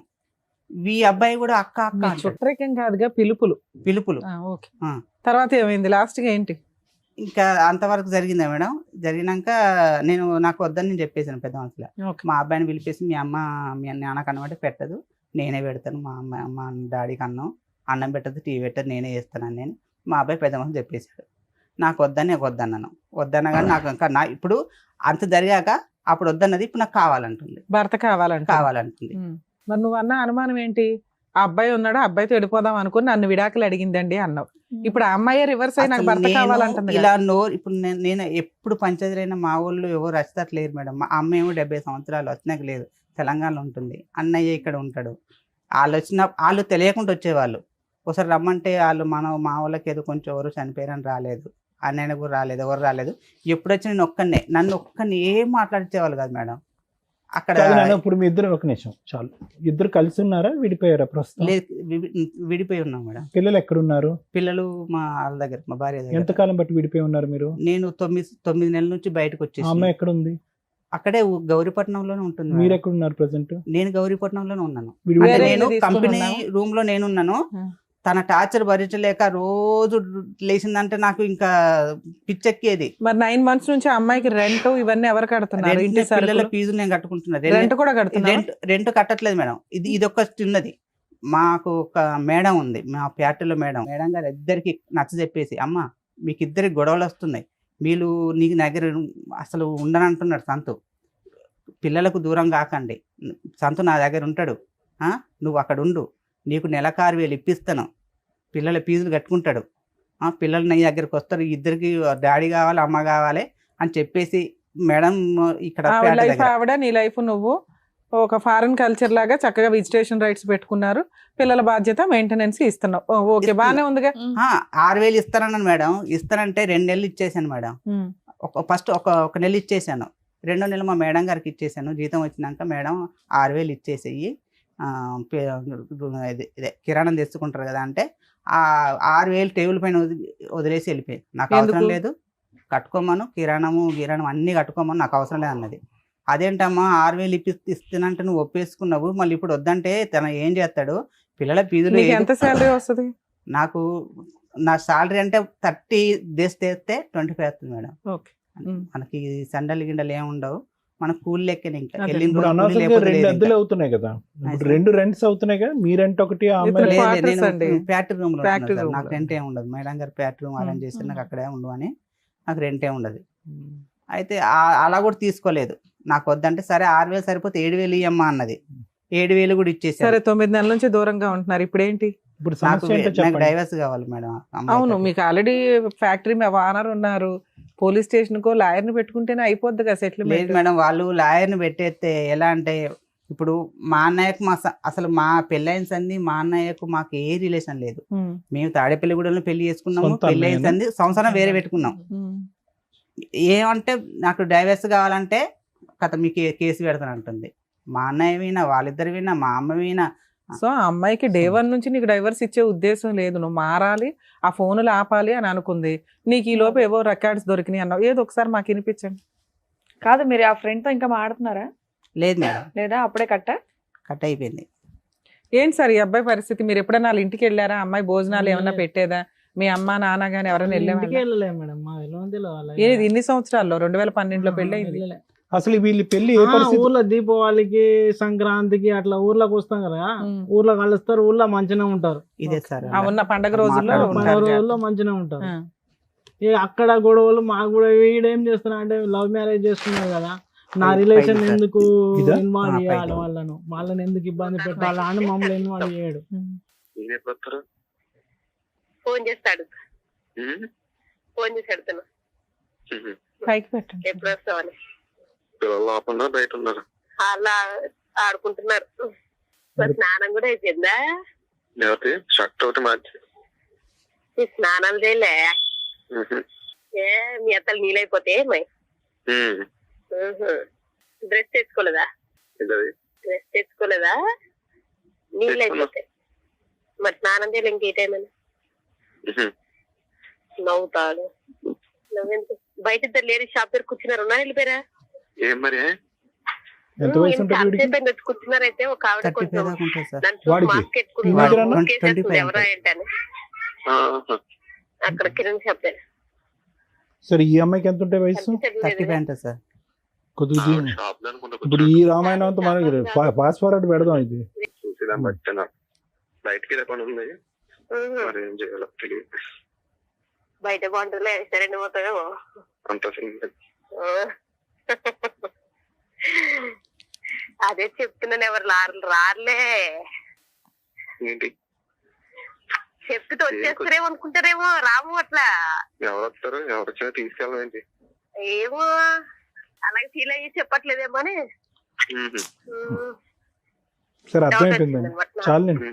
ఈ అబ్బాయి కూడా అక్క చుట్టరికం కాదుగా, పిలుపులు. తర్వాత ఏమైంది లాస్ట్ గా ఏంటి? ఇంకా అంతవరకు జరిగిందా మేడం. జరిగినాక నాకు వద్దని నేను చెప్పేసాను పెద్ద మనసులో. మా అబ్బాయిని పిలిపేసి మీ నాన్నకు అన్నం అంటే పెట్టదు, నేనే పెడతాను, మా డాడీకి అన్నం పెట్టదు, టీ పెట్టదు, నేనే చేస్తానని నేను మా అబ్బాయి పెద్ద మనసు చెప్పేశాడు. నాకు వద్దన్నాను కానీ నాకు ఇంకా ఇప్పుడు అంత జరిగాక అప్పుడు వద్దన్నది ఇప్పుడు నాకు కావాలంటుంది, భర్త కావాలంటుంది. మరి నువ్వు అన్న అనుమానం ఏంటి? ఆ అబ్బాయి ఉన్నాడు, అబ్బాయితో వెళ్ళిపోదాం అనుకుని నన్ను విడాకులు అడిగిందండి అన్నావు. ఇప్పుడు ఆ అమ్మాయి రివర్స్ అయి నాకు భర్త కావాలంటుంది. ఇలా ఇప్పుడు నేను ఎప్పుడు పంచాయతీలైన మా ఊళ్ళో ఎవరు రచితట్లేరు మేడం. మా అమ్మ ఏమో 70 సంవత్సరాలు వచ్చినాక లేదు, తెలంగాణలో ఉంటుంది, అన్నయ్య ఇక్కడ ఉంటాడు. వాళ్ళు తెలియకుండా వచ్చేవాళ్ళు. ఒకసారి రమ్మంటే వాళ్ళు మా వాళ్ళకి ఏదో కొంచెం ఎవరు చనిపోయారని రాలేదు, అన్నయ్య కూడా రాలేదు, ఎవరు రాలేదు. ఎప్పుడు వచ్చి నన్ను ఒక్కరిని ఏం మాట్లాడించేవాళ్ళు కాదు మేడం. అక్కడ ఇప్పుడు మీ ఇద్దరు ఒక నిమిషం చాలు, ఇద్దరు కలిసి ఉన్నారా విడిపోయారా? ప్రస్తుతం విడిపోయి ఉన్నాం మేడం. పిల్లలు ఎక్కడున్నారు? పిల్లలు మా వాళ్ళ దగ్గర, మా భార్య దగ్గర. ఎంతకాలం బట్టి విడిపోయి ఉన్నారు మీరు? నేను 9 నెలల నుంచి బయటకు వచ్చేసి. అమ్మాయి ఎక్కడ ఉంది? అక్కడే గౌరీపట్నంలోనే ఉంటుంది. మీరు ఎక్కడ ఉన్నారు ప్రెసెంట్? నేను గౌరీపట్నంలోనే ఉన్నాను. నేను కంపెనీ రూమ్ లో నేనున్నాను. తన టార్చర్ భరించలేక రోజు లేచిందంటే నాకు ఇంకా పిచ్చెక్కేది. మరి 9 months నుంచి అమ్మాయికి రెంట్ ఇవన్నీ ఎవరు కడుతున్నారు? పిల్లల ఫీజులు నేను కట్టుకుంటున్నా. Rent కట్టట్లేదు madam. ఇది ఒక చిన్నది. మాకు ఒక మేడం ఉంది, మా ఫ్యాక్టరీలో మేడం గారు ఇద్దరికి నచ్చ చెప్పేసి, అమ్మ మీకు ఇద్దరికి గొడవలు వస్తున్నాయి, మీరు నీకు దగ్గర అసలు ఉండనంటున్నాడు సంతు, పిల్లలకు దూరం కాకండి, సంతు నా దగ్గర ఉంటాడు, నువ్వు అక్కడ ఉండు, నీకు నెలకు 6,000 ఇప్పిస్తాను, పిల్లల ఫీజులు కట్టుకుంటాడు, పిల్లలు నీ దగ్గరికి వస్తారు, ఇద్దరికి డాడీ కావాలి అమ్మ కావాలి అని చెప్పేసి మేడం ఇక్కడ ఆవిడ నీ లైఫ్ నువ్వు ఒక ఫారెన్ కల్చర్ లాగా చక్కగా విజిటేషన్ రైట్స్ పెట్టుకున్నారు, పిల్లల బాధ్యత మెయింటెనెన్స్ ఇస్తున్నావు. ఓకే, బాగానే ఉందిగా. 6,000 ఇస్తానన్నాను మేడం. ఇస్తానంటే 2 నెలలు ఇచ్చేసాను మేడం. ఫస్ట్ ఒక నెల ఇచ్చేసాను, రెండో నెల మా మేడం గారికి ఇచ్చేసాను. జీతం వచ్చినాక మేడం 6,000 ఇచ్చేసేయి, ఇదే కిరాణం తెచ్చుకుంటారు కదా అంటే, ఆ 6,000 టేబుల్ పైన వదిలేసి వెళ్ళిపోయి, నాకు అవసరం ఎందుకు? లేదు, కట్టుకోమను, కిరాణం అన్ని కట్టుకోమని, నాకు అవసరం లేదు అన్నది. అదేంటమ్మా 6,000 ఇస్తానంటే నువ్వు ఒప్పేసుకున్నావు, మళ్ళీ ఇప్పుడు వద్దంటే తన ఏం చేస్తాడు, పిల్లల ఫీజులు నీకు ఎంత శాలరీ వస్తుంది? నాకు నా సాలరీ అంటే 30 చేస్తే 25 వస్తుంది మేడం. ఓకే. మనకి సండలు గిండలు ఏమి ఉండవు, మన కూలి లెక్కనే. ఇంకా అదే. వెళ్ళిన ఇప్పుడు రోజు కూలి అనవసరంగా లేకపోతే 2 లేదు అద్దెలు ఇంకా. అవుతున్నాయి కదా, ఇప్పుడు సరే. 2 రెంట్స్ అవుతున్నాయి కదా, మీ రెంట్ ఒకటి, ఆ ఇప్పుడు అమ్మాయి లేదు, quarters అండి. నేను ఫ్యాక్టరీ రూమ్ లో ఫ్యాక్టరీ ఉంటున్నా సార్. రూమ్ నాకు లో. రెంట్ ఏమి ఉండదు. మేడం గారు ఫ్యాక్టరీ రూమ్ అరేంజ్ చేసి నాకు అక్కడే ఉండు అని, నాకు రెంట్ ఏమి ఉండదు. అయితే అలా కూడా తీసుకోలేదు. నాకు వద్దంటే సరే 6,000 సరిపోతే 7,000 ఇయ్యమ్మా అన్నది. 7,000 కూడా ఇచ్చేసాను. సరే 9 నెలల నుంచి దూరంగా ఉంటున్నారు, ఇప్పుడు ఏంటి? ఇప్పుడు నాకు సమస్య ఏంటో నాకు చెప్పండి. డైవర్స్ కావాలి మేడం. అవును, మీకు ఆల్రెడీ ఫ్యాక్టరీ ఓనర్ ఉన్నారు, పోలీస్ స్టేషన్ కో లాయర్ ని పెట్టుకుంటేనే అయిపోద్ది కదా లేదు సెటిల్మెంట్. మేడం, వాళ్ళు లాయర్ని పెట్టేస్తే ఎలా అంటే, ఇప్పుడు మా అన్నయ్యకు అసలు మా పెళ్ళైన సంది మా అన్నయ్యకు మాకు ఏ రిలేషన్ లేదు. మేము తాడేపల్లిగూడెంలో పెళ్లి చేసుకున్నాము, సొంత పెళ్లి అయిన అన్నయ్యనా? సంది సంవత్సరం వేరే పెట్టుకున్నాం. ఏమంటే నాకు డైవర్స్ కావాలంటే కథ మీకు కేసు పెడతాను అంటుంది. మా అన్నయ్య వినా, వాళ్ళిద్దరు వినా, మా అమ్మ వినా. సో ఆ అమ్మాయికి డే 1 నుంచి నీకు డైవర్స్ ఇచ్చే ఉద్దేశం లేదు, నువ్వు మారాలి, ఆ ఫోన్లు ఆపాలి అని అనుకుంది. నీకు ఈ లోపు ఏవో రికార్డ్స్ దొరికినాయి అన్నావు, ఏదో ఒకసారి మాకు వినిపించండి. కాదు, మీరు ఆ ఫ్రెండ్ తో ఇంకా మాడుతున్నారా లేదు మేడం, లేదా అప్పుడే కట్ అయిపోయింది. ఏంటి సార్ ఈ అబ్బాయి పరిస్థితి? మీరు ఎప్పుడైనా వాళ్ళ ఇంటికి వెళ్ళారా? అమ్మాయి భోజనాలు ఏమన్నా పెట్టేదా? మీ అమ్మ నాన్న గానీ ఎవరైనా ఇంటికి వెళ్ళేవాళ్ళా? వెళ్ళలేదు మేడం, మా వెళ్ళలేదు వాళ్ళ. ఏది ఇన్ని సంవత్సరాల్లో 2012లో పెళ్ళి అయింది. వెళ్ళలే. అసలు వీళ్ళ పెళ్లి ఏ ఆ, పరిస్థితి? ఊర్లో దీపావళికి సంక్రాంతికి అట్లా ఊర్లోకి వస్తాం కదా, ఊర్లో కలుస్తారు, ఊర్లో మంచిగా ఉంటారు, ఇదే సార్ ఆ ఉన్న పండగ రోజుల్లో మాట్లాడుకుంటారు. పండుగ ఉంటారు. రోజుల్లో మంచిగా ఉంటారు. ఆ. అక్కడ గొడవలు మాకు కూడా, వీడేం చేస్తున్నా అంటే లవ్ మ్యారేజ్ చేసుకున్నారు కదా, నా పైకి రిలేషన్ సార్. ఎందుకు ఇదా? ఇన్వాల్వ్ ఆ, చేయాలి, పైకి. వాళ్ళని ఎందుకు ఇబ్బంది పెట్టాలి అని మమ్మల్ని ఇన్వాల్వ్ చేయడు. ఫోన్ చేస్తాడు, ఫోన్ చేసి అడుగుతున్నా పైకి పెట్టండి. ఎప్పుడు వస్తావని. పిల్లలు లోపల బయట ఉన్నారు. అలా ఆడుకుంటున్నారు. మరి స్నానం కూడా అయిపోయిందా? లేకపోతే షర్ట్ ఒకటి మార్చి. ఈ స్నానాలు చేయలే? ఏ మీ అత్తలు నీళ్ళైపోతే డ్రెస్ తెచ్చుకోలేదా? డ్రెస్ తెచ్చుకోలేదా? నీళ్ళు అయిపోతే మరి స్నానం చేయలే ఇంకే టైం అని నవ్వుతాడు. నవ్వెందుకు? బయట ఇద్దరు లేడీస్ షాప్ దగ్గర కూర్చున్నారు, ఉన్నా వెళ్ళిపోయారా? ఏం మరి ఎంత వయసు ఉంటుంది వీడికి? చాలాసేపు వచ్చి కూర్చున్నారైతే ఒక ఆవిడ 35 కొంచెం దాకా ఉంటుంది సార్. దాని చూసి వాడికి? మాస్క్ ఈ మధ్యన అన్న? ఎత్తుకుంది ఎవరా ఏంటని అక్కడ కిరణ్ షాప్ దగ్గర. సరే ఈ అమ్మాయికి ఎంత ఉంటాయి వయసు? 35 ఉంటుంది సార్. కొద్దిగా షాప్ లో అనుకుంటా ఇప్పుడు ఈ రామాయణం అంతా మనకి ఫాస్ట్ ఫార్వర్డ్ పెడదాం. ఇది చూసిదాం బట్టి బయటకి ఇదే పని ఉంది, మరి ఏం చేయాలో తెలియదు. బయట బాగుంటుందిలే, సరే పోతావేమో. అంత సింపుల్. అదే చెప్తున్నాను, ఎవరు రారులే. ఏంటి చెప్తే వచ్చేస్తారేమో అనుకుంటారేమో, రాము అట్లా. ఎవరు వస్తారు, ఎవరు వచ్చినా తీసుకెళ్ళం ఏంటి? ఏమో అలాగే ఫీల్ అయ్యి చెప్పట్లేదేమో అని. సరే అర్థమైపోయిందండి, చాలండి.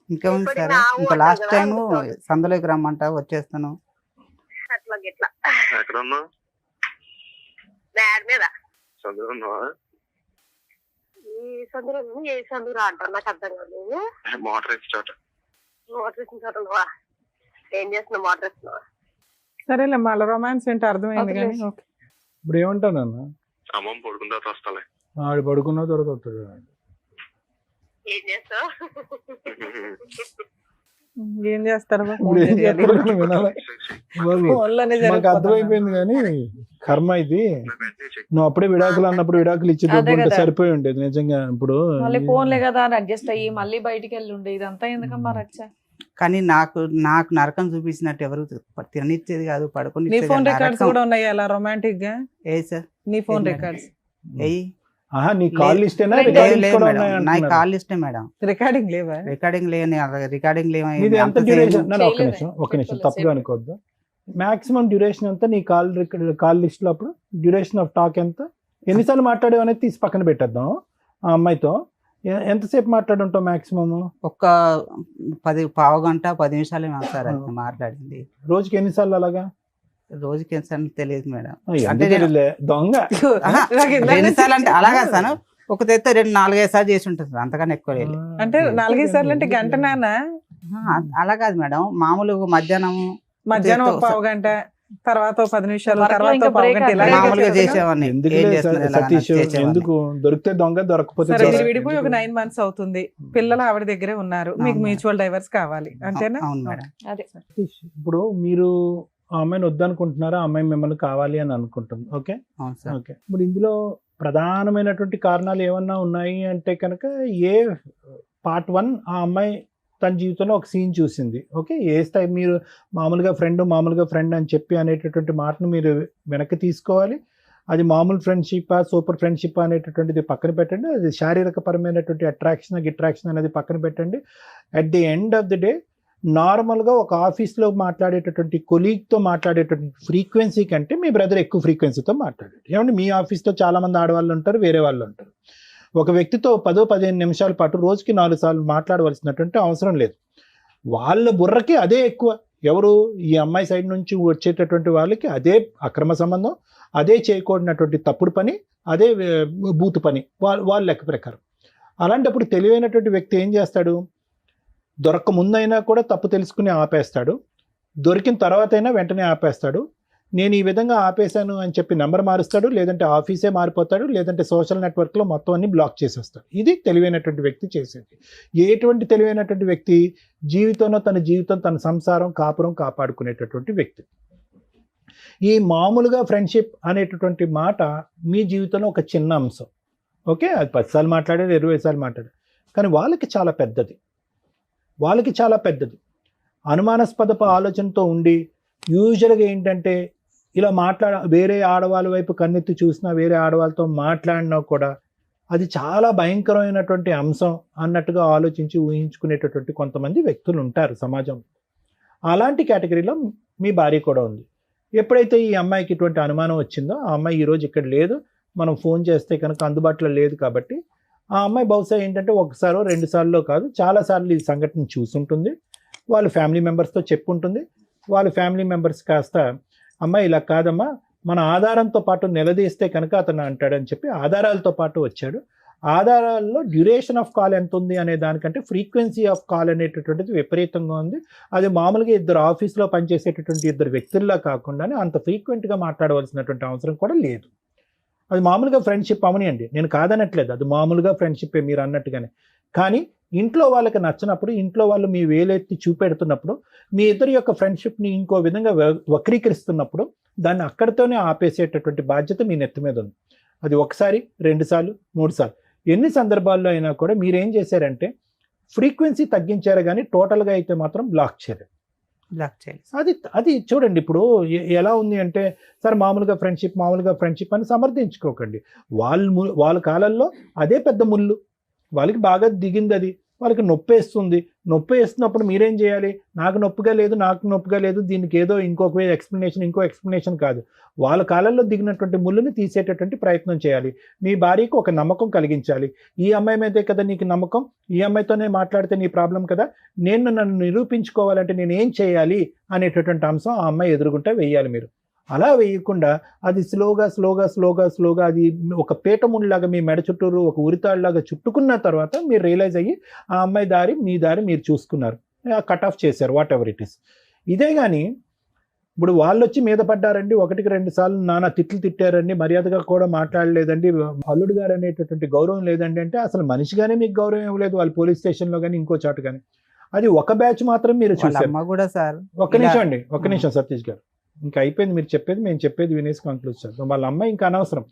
ఇంకా ఉంది సార్. ఇంకా లాస్ట్ టైం సందులోకి రమ్మంటా వచ్చేస్తాను. అట్లా గిట్లా ఎక్కడ ఉన్నావు? బ్యాడ్ మీద చదువు ఉన్నావా? ఈ సందులో ఏ సందులో అంటారు నాకు అర్థం కాదు. మోటార్ వేసి చోట. మోటార్ వేసిన చోట ఉన్నావా? ఏం చేస్తున్నావు? మోటార్ వేస్తున్నావా? సరేలే, మళ్ళీ రొమాన్స్ ఏంటో అర్థమైంది కానీ వదిలేసి. ఓకే. ఇప్పుడు ఏమంటానన్నా, అమ్మమ్మ పడుకున్న తర్వాత వస్తాలే. ఆడు పడుకున్న తర్వాత వస్తాడు. ఏం చేస్తావు? ఏం చేస్తారు? ఇప్పుడు ఏం చేస్తారో వినాలి బాబు. ఫోన్లోనే మాకు జరిగిపోతుంది. అర్థమైపోయింది కానీ కర్మ ఇది. నువ్వు అప్పుడే విడాకులు అన్నప్పుడు విడాకులు ఇచ్చి అదే కదా. సరిపోయి ఉండేది నిజంగా. ఇప్పుడు మళ్ళీ ఫోన్లే కదా అని అడ్జస్ట్ అయ్యి మళ్ళీ బయటికి వెళ్ళి ఉండే, ఇదంతా ఎందుకమ్మా రచ్చ? కానీ నాకు నరకం చూపించినట్టు ఎవరు తిననిచ్చేది కాదు, పడుకొని నీ ఫోన్ రికార్డ్స్ కూడా ఉన్నాయి అలా రొమాంటిక్ గా? ఏ సార్ నీ ఫోన్ లేదు రికార్డ్స్ ఏయ్ ఆహా, నీ కాల్ లిస్టేనా లేదు, రికార్డింగ్స్ లేదు కూడా మేడం, ఉన్నాయి నా అంటున్నారు. కాల్ లిస్టే మేడం. రికార్డింగ్ లేవా? రికార్డింగ్ లేని రికార్డింగ్ ఇది ఎంత డ్యూరేషన్? ఒక్క చేయలేదే. నిమిషం ఒక్క నిమిషం, చెప్పలేదు, తప్పుగా అనుకోవద్దు. మాక్సిమం డ్యూరేషన్ ఎంత నీ కాల్ లిస్ట్ లో? అప్పుడు డ్యూరేషన్ ఆఫ్ టాక్ ఎంత? ఎన్నిసార్లు మాట్లాడేవి అనేది తీసి పక్కన పెట్టేద్దాం. ఆ అమ్మాయితో ఎంతసేపు మాట్లాడి ఉంటావు మాక్సిమం? ఒక్క 10 పావు గంట 10 నిమిషాలు సార్ అది మాట్లాడింది. రోజుకి ఎన్నిసార్లు అలాగా? రోజుకి ఎంత తెలియదు మేడం. ఎంత అంటే నేను- తెలియలే, దొంగ. ఆహా, నాకు ఇందాక 2 సార్లు అంటే నుంచి- అలాగా సార్, ఒక తెస్తే 2-4-5 సార్లు చేసి ఉంటుంది సార్, అంతకన్నా ఎక్కువ లేదు. అంటే 4-5 సార్లు అంటే గంట నాన్న, అలా కాదు మేడం, మామూలు మధ్యాహ్నం మధ్యాహ్నం ఒక చేస్తే పావు గంట, తర్వాత ఓ 10 నిమిషాలు, Work లో తర్వాత ఇంకా ఓ పావు break గంట, అట్లా ఇలాగే మామూలుగా చేసేవాళ్ళం. చేసేవాడిని. ఎందుకులే ఏం చేస్తున్నారు ఇలా సతీష్, చేసేవాడిని. ఎందుకు దొరికితే దొంగ, దొరకపోతే సరే, దొంగ. మీరు విడిపోయి ఒక 9 months అవుతుంది, పిల్లలు ఆవిడ దగ్గరే ఉన్నారు, మీకు అవును. మ్యూచువల్ డైవర్స్ కావాలి అంతేనా? అవును మేడం. అదే సతీష్, ఇప్పుడు మీరు ఆ అమ్మాయిని వద్దనుకుంటున్నారా, ఆ అమ్మాయి మిమ్మల్ని కావాలి అని అనుకుంటుంది, ఓకే అవును సార్. ఓకే. ఇప్పుడు ఇందులో ప్రధానమైనటువంటి కారణాలు ఏమన్నా ఉన్నాయి అంటే కనుక, ఏ పార్ట్ 1 ఆ అమ్మాయి తన జీవితంలో ఒక సీన్ చూసింది, ఓకే. ఏ స్థాయి మీరు మామూలుగా ఫ్రెండ్ అని చెప్పి అనేటటువంటి మాటను మీరు వెనక్కి తీసుకోవాలి. అది మామూలు ఫ్రెండ్షిప్, సూపర్ ఫ్రెండ్షిప్ అనేటటువంటిది పక్కన పెట్టండి. అది శారీరక పరమైనటువంటి అట్రాక్షన్ అనేది పక్కన పెట్టండి. At the end of the day, నార్మల్గా ఒక ఆఫీస్లో మాట్లాడేటటువంటి కొలీగ్తో మాట్లాడేటటువంటి ఫ్రీక్వెన్సీ కంటే మీ బ్రదర్ ఎక్కువ ఫ్రీక్వెన్సీతో మాట్లాడాడు. ఏమంటే మీ ఆఫీస్లో చాలామంది ఆడవాళ్ళు ఉంటారు, వేరే వాళ్ళు ఉంటారు. ఒక వ్యక్తితో 10-15 నిమిషాల పాటు రోజుకి 4 సార్లు మాట్లాడవలసినటువంటి అవసరం లేదు. వాళ్ళ బుర్రకి అదే ఎక్కువ. ఎవరు, ఈ అమ్మాయి సైడ్ నుంచి వచ్చేటటువంటి వాళ్ళకి అదే అక్రమ సంబంధం, అదే చేయకూడనటువంటి తప్పుడు పని, అదే బూతు పని వాళ్ళ లెక్క ప్రకారం. అలాంటప్పుడు తెలివైనటువంటి వ్యక్తి ఏం చేస్తాడు, దొరక్క ముందైనా కూడా తప్పు తెలుసుకుని ఆపేస్తాడు, దొరికిన తర్వాత అయినా వెంటనే ఆపేస్తాడు. నేను ఈ విధంగా ఆపేశాను అని చెప్పి నెంబర్ మారుస్తాడు, లేదంటే ఆఫీసే మారిపోతాడు, లేదంటే సోషల్ నెట్వర్క్లో మొత్తం అన్ని బ్లాక్ చేసేస్తాడు. ఇది తెలివైనటువంటి వ్యక్తి చేసేది. ఎటువంటి తెలివైనటువంటి వ్యక్తి, జీవితంలో తన సంసారం, కాపురం కాపాడుకునేటటువంటి వ్యక్తి. ఈ మామూలుగా ఫ్రెండ్షిప్ అనేటటువంటి మాట మీ జీవితంలో ఒక చిన్న అంశం, ఓకే. అది 10 సార్లు మాట్లాడారు, 20 సార్లు మాట్లాడారు, కానీ వాళ్ళకి చాలా పెద్దది. అనుమానాస్పదపు ఆలోచనతో ఉండి, యూజువల్గా ఏంటంటే ఇలా వేరే ఆడవాళ్ళ వైపు కన్నెత్తి చూసినా, వేరే ఆడవాళ్ళతో మాట్లాడినా కూడా అది చాలా భయంకరమైనటువంటి అంశం అన్నట్టుగా ఆలోచించి ఊహించుకునేటటువంటి కొంతమంది వ్యక్తులు ఉంటారు సమాజంలో. అలాంటి కేటగిరీలో మీ భార్య కూడా ఉంది. ఎప్పుడైతే ఈ అమ్మాయికి ఇటువంటి అనుమానం వచ్చిందో, ఆ అమ్మాయి ఈరోజు ఇక్కడ లేదు, మనం ఫోన్ చేస్తే కనుక అందుబాటులో లేదు కాబట్టి, ఆ అమ్మాయి బహుశా ఏంటంటే 1 సారో 2 సార్లు కాదు, చాలాసార్లు ఈ సంఘటన చూసుంటుంది. వాళ్ళ ఫ్యామిలీ మెంబర్స్తో చెప్పుంటుంది. వాళ్ళ ఫ్యామిలీ మెంబర్స్ కాస్త, అమ్మాయి ఇలా కాదమ్మా, మన ఆధారంతో పాటు నిలదీస్తే కనుక అతను అంటాడని చెప్పి ఆధారాలతో పాటు వచ్చాడు. ఆధారాల్లో డ్యూరేషన్ ఆఫ్ కాల్ ఎంత ఉంది అనే దానికంటే ఫ్రీక్వెన్సీ ఆఫ్ కాల్ అనేటటువంటిది విపరీతంగా ఉంది. అది మామూలుగా ఇద్దరు ఆఫీస్లో పనిచేసేటటువంటి ఇద్దరు వ్యక్తుల్లా కాకుండానే అంత ఫ్రీక్వెంట్గా మాట్లాడవలసినటువంటి అవసరం కూడా లేదు. అది మామూలుగా ఫ్రెండ్షిప్ అవనియండి, నేను కాదనట్లేదు, అది మామూలుగా ఫ్రెండ్షిప్పే మీరు అన్నట్టుగానే. కానీ ఇంట్లో వాళ్ళకి నచ్చినప్పుడు, ఇంట్లో వాళ్ళు మీ వేలెత్తి చూపెడుతున్నప్పుడు, మీ ఇద్దరి యొక్క ఫ్రెండ్షిప్ని ఇంకో విధంగా వక్రీకరిస్తున్నప్పుడు, దాన్ని అక్కడితోనే ఆపేసేటటువంటి బాధ్యత మీ నెత్తి మీద ఉంది. అది 1 సారి, 2 సార్లు, 3 సార్లు, ఎన్ని సందర్భాల్లో అయినా కూడా మీరేం చేశారంటే ఫ్రీక్వెన్సీ తగ్గించారు, కానీ టోటల్గా అయితే మాత్రం బ్లాక్ చేయలేదు. అది చూడండి. ఇప్పుడు ఎలా ఉంది అంటే, సార్ మామూలుగా ఫ్రెండ్షిప్ అని సమర్థించుకోకండి. వాళ్ళ కాలంలో అదే పెద్ద ముళ్ళు, వాళ్ళకి బాగా దిగింది, అది వాళ్ళకి నొప్పి వేస్తున్నప్పుడు మీరేం చేయాలి, నాకు నొప్పిగా లేదు, దీనికి ఏదో ఇంకో ఎక్స్ప్లెనేషన్ కాదు. వాళ్ళ కాలంలో దిగినటువంటి ముళ్ళుని తీసేటటువంటి ప్రయత్నం చేయాలి. మీ భార్యకు ఒక నమ్మకం కలిగించాలి. ఈ అమ్మాయి మీదే కదా నీకు నమ్మకం, ఈ అమ్మాయితోనే మాట్లాడితే నీ ప్రాబ్లం కదా, నన్ను నిరూపించుకోవాలంటే నేను ఏం చేయాలి అనేటటువంటి అంశం ఆ అమ్మాయి ఎదురుగుంటే వెయ్యాలి. మీరు అలా వేయకుండా అది స్లోగా అది ఒక పీటముడిలాగా మీ మెడ చుట్టూరు ఒక ఉరితాడులాగా చుట్టుకున్న తర్వాత మీరు రియలైజ్ అయ్యి ఆ అమ్మాయి దారి మీ దారి మీరు చూసుకున్నారు, కట్ ఆఫ్ చేశారు, వాట్ ఎవర్ ఇట్ ఈస్. ఇదే కానీ ఇప్పుడు వాళ్ళు వచ్చి మీద పడ్డారండి, 1-2 సార్లు నానా తిట్టారండి, మర్యాదగా కూడా మాట్లాడలేదండి, అల్లుడు గారు అనేటటువంటి గౌరవం లేదండి అంటే, అసలు మనిషిగానే మీకు గౌరవం ఇవ్వలేదు వాళ్ళు పోలీస్ స్టేషన్లో కానీ ఇంకో చోట కానీ. అది ఒక బ్యాచ్ మాత్రం మీరు చూసారు. ఒక్క నిమిషం సతీష్ గారు, ఇంకా అయిపోయింది మీరు చెప్పేది, మేము చెప్పేది వినేసి కంక్లూడ్ చేద్దాం. వాళ్ళ అమ్మాయి ఇంకా అనవసరం.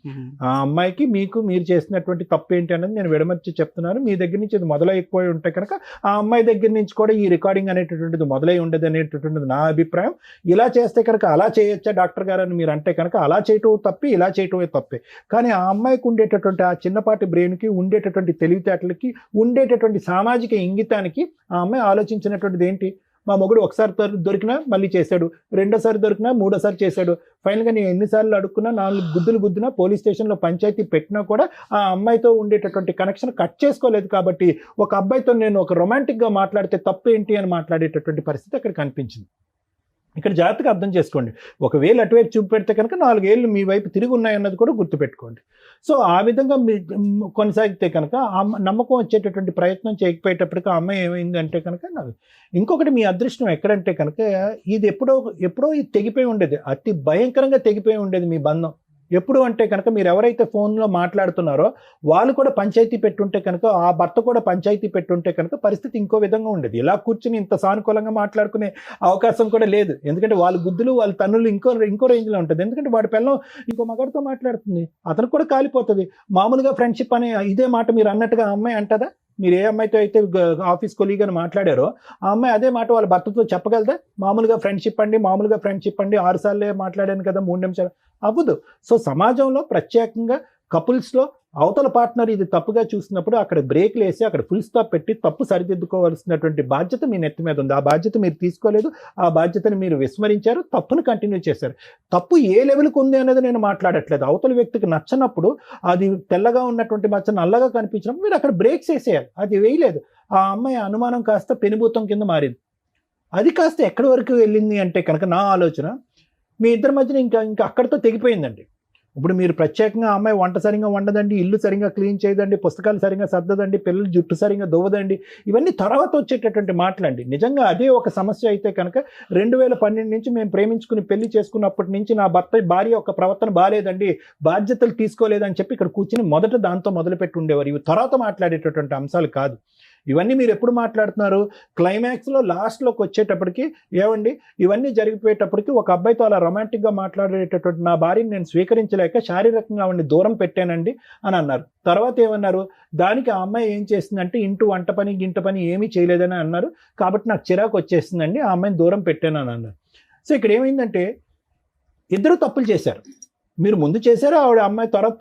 ఆ అమ్మాయికి మీరు చేసినటువంటి తప్పు ఏంటి అనేది నేను విడమర్చి చెప్తున్నాను. మీ దగ్గర నుంచి ఇది మొదలైపోయి ఉంటే కనుక ఆ అమ్మాయి దగ్గర నుంచి కూడా ఈ రికార్డింగ్ అనేటటువంటిది మొదలై ఉండదు అనేటటువంటిది నా అభిప్రాయం. ఇలా చేస్తే కనుక అలా చేయొచ్చా డాక్టర్ గారు అని మీరు అంటే కనుక అలా చేయటం తప్పి, ఇలా చేయటమే తప్పే. కానీ ఆ అమ్మాయికి ఉండేటటువంటి ఆ చిన్నపాటి బ్రెయిన్కి, ఉండేటటువంటి తెలివితేటలకి, ఉండేటటువంటి సామాజిక ఇంగితానికి ఆ అమ్మాయి ఆలోచించినటువంటిది ఏంటి, మా మొగుడు ఒకసారి దొరికినా మళ్ళీ చేశాడు, రెండోసారి దొరికినా మూడోసారి చేశాడు, ఫైనల్గా నేను ఎన్నిసార్లు అడుక్కున్నా, 4 గుద్దులు గుద్దినా, పోలీస్ స్టేషన్లో పంచాయతీ పెట్టినా కూడా ఆ అమ్మాయితో ఉండేటటువంటి కనెక్షన్ కట్ చేసుకోలేదు. కాబట్టి ఒక అబ్బాయితో నేను ఒక రొమాంటిక్గా మాట్లాడితే తప్పు ఏంటి అని మాట్లాడేటటువంటి పరిస్థితి అక్కడ కనిపించింది. ఇక్కడ జాగ్రత్తగా అర్థం చేసుకోండి. ఒకవేళ అటువైపు చూపు పెడితే కనుక 4 ఏళ్ళు మీ వైపు తిరిగి ఉన్నాయన్నది కూడా గుర్తుపెట్టుకోండి. సో ఆ విధంగా మీ కొనసాగితే కనుక నమ్మకం వచ్చేటటువంటి ప్రయత్నం చేయకపోయేటప్పటికి ఆ అమ్మాయి ఏమైందంటే కనుక ఇంకొకటి మీ అదృష్టం ఎక్కడంటే కనుక ఇది ఎప్పుడో ఇది తెగిపోయి ఉండేది, అతి భయంకరంగా తెగిపోయి ఉండేది మీ బంధం. ఎప్పుడు అంటే కనుక మీరు ఎవరైతే ఫోన్లో మాట్లాడుతున్నారో వాళ్ళు కూడా పంచాయతీ పెట్టుంటే కనుక, ఆ భర్త కూడా పంచాయతీ పెట్టుంటే కనుక పరిస్థితి ఇంకో విధంగా ఉండేది. ఇలా కూర్చుని ఇంత సానుకూలంగా మాట్లాడుకునే అవకాశం కూడా లేదు. ఎందుకంటే వాళ్ళ గుద్దులు వాళ్ళ తన్నులు ఇంకో రేంజ్లో ఉంటుంది. ఎందుకంటే వాడి పిల్లం ఇంకో మగాడితో మాట్లాడుతుంది, అతను కూడా కాలిపోతుంది. మామూలుగా ఫ్రెండ్షిప్ అనే ఇదే మాట మీరు అన్నట్టుగా ఆ అమ్మాయి అంటదా? మీరు ఏ అమ్మాయితో అయితే ఆఫీస్ కొలీగ్ అని మాట్లాడారో ఆ అమ్మాయి అదే మాట వాళ్ళ భర్తతో చెప్పగలదా? మామూలుగా ఫ్రెండ్షిప్ అండి 6 సార్లే మాట్లాడాను కదా 3 నిమిషాలు అవ్వదు. సో సమాజంలో ప్రత్యేకంగా కపుల్స్లో అవతల పార్ట్నర్ ఇది తప్పుగా చూసినప్పుడు అక్కడ బ్రేక్లు వేసి అక్కడ ఫుల్ స్టాప్ పెట్టి తప్పు సరిదిద్దుకోవాల్సినటువంటి బాధ్యత మీ నెత్తి మీద ఉంది. ఆ బాధ్యత మీరు తీసుకోలేదు, ఆ బాధ్యతను మీరు విస్మరించారు, తప్పును కంటిన్యూ చేశారు. తప్పు ఏ లెవెల్కి ఉంది అనేది నేను మాట్లాడట్లేదు. అవతల వ్యక్తికి నచ్చనప్పుడు అది తెల్లగా ఉన్నటువంటి మచ్చ నల్లగా కనిపించినప్పుడు మీరు అక్కడ బ్రేక్స్ వేసేయాలి. అది వేయలేదు. ఆ అమ్మాయి అనుమానం కాస్త పెనుభూతం కింద మారింది. అది కాస్త ఎక్కడి వరకు వెళ్ళింది అంటే కనుక నా ఆలోచన మీ ఇద్దరి మధ్యన ఇంకా అక్కడితో తెగిపోయిందండి. ఇప్పుడు మీరు ప్రత్యేకంగా అమ్మాయి వంట సరిగా వండదండి, ఇల్లు సరిగా క్లీన్ చేయదండి, పుస్తకాలు సరిగా సర్దదండి, పిల్లలు జుట్టు సరిగా దువ్వదండి, ఇవన్నీ తర్వాత వచ్చేటటువంటి మాటలండి. నిజంగా అదే ఒక సమస్య అయితే కనుక 2012 నుంచి మేము ప్రేమించుకుని పెళ్లి చేసుకున్నప్పటి నుంచి నా భార్య యొక్క ప్రవర్తన బాగాలేదండి, బాధ్యతలు తీసుకోలేదని చెప్పి ఇక్కడ కూర్చుని మొదట దాంతో మొదలుపెట్టి ఉండేవారు. ఇవి తర్వాత మాట్లాడేటటువంటి అంశాలు కాదు. ఇవన్నీ మీరు ఎప్పుడు మాట్లాడుతున్నారు? క్లైమాక్స్లో లాస్ట్లోకి వచ్చేటప్పటికి ఏమండి ఇవన్నీ జరిగిపోయేటప్పటికి ఒక అబ్బాయితో అలా రొమాంటిక్గా మాట్లాడేటటువంటి నా భార్యని నేను స్వీకరించలేక శారీరకంగా ఆవిడని దూరం పెట్టానండి అని అన్నారు. తర్వాత ఏమన్నారు? దానికి ఆ అమ్మాయి ఏం చేసిందంటే వంట పని గింట పని ఏమీ చేయలేదని అన్నారు, కాబట్టి నాకు చిరాకు వచ్చేసిందండి, ఆ అమ్మాయిని దూరం పెట్టాను అని అన్నారు. సో ఇక్కడ ఏమైందంటే ఇద్దరు తప్పులు చేశారు. మీరు ముందు చేశారు, ఆవిడ అమ్మాయి తర్వాత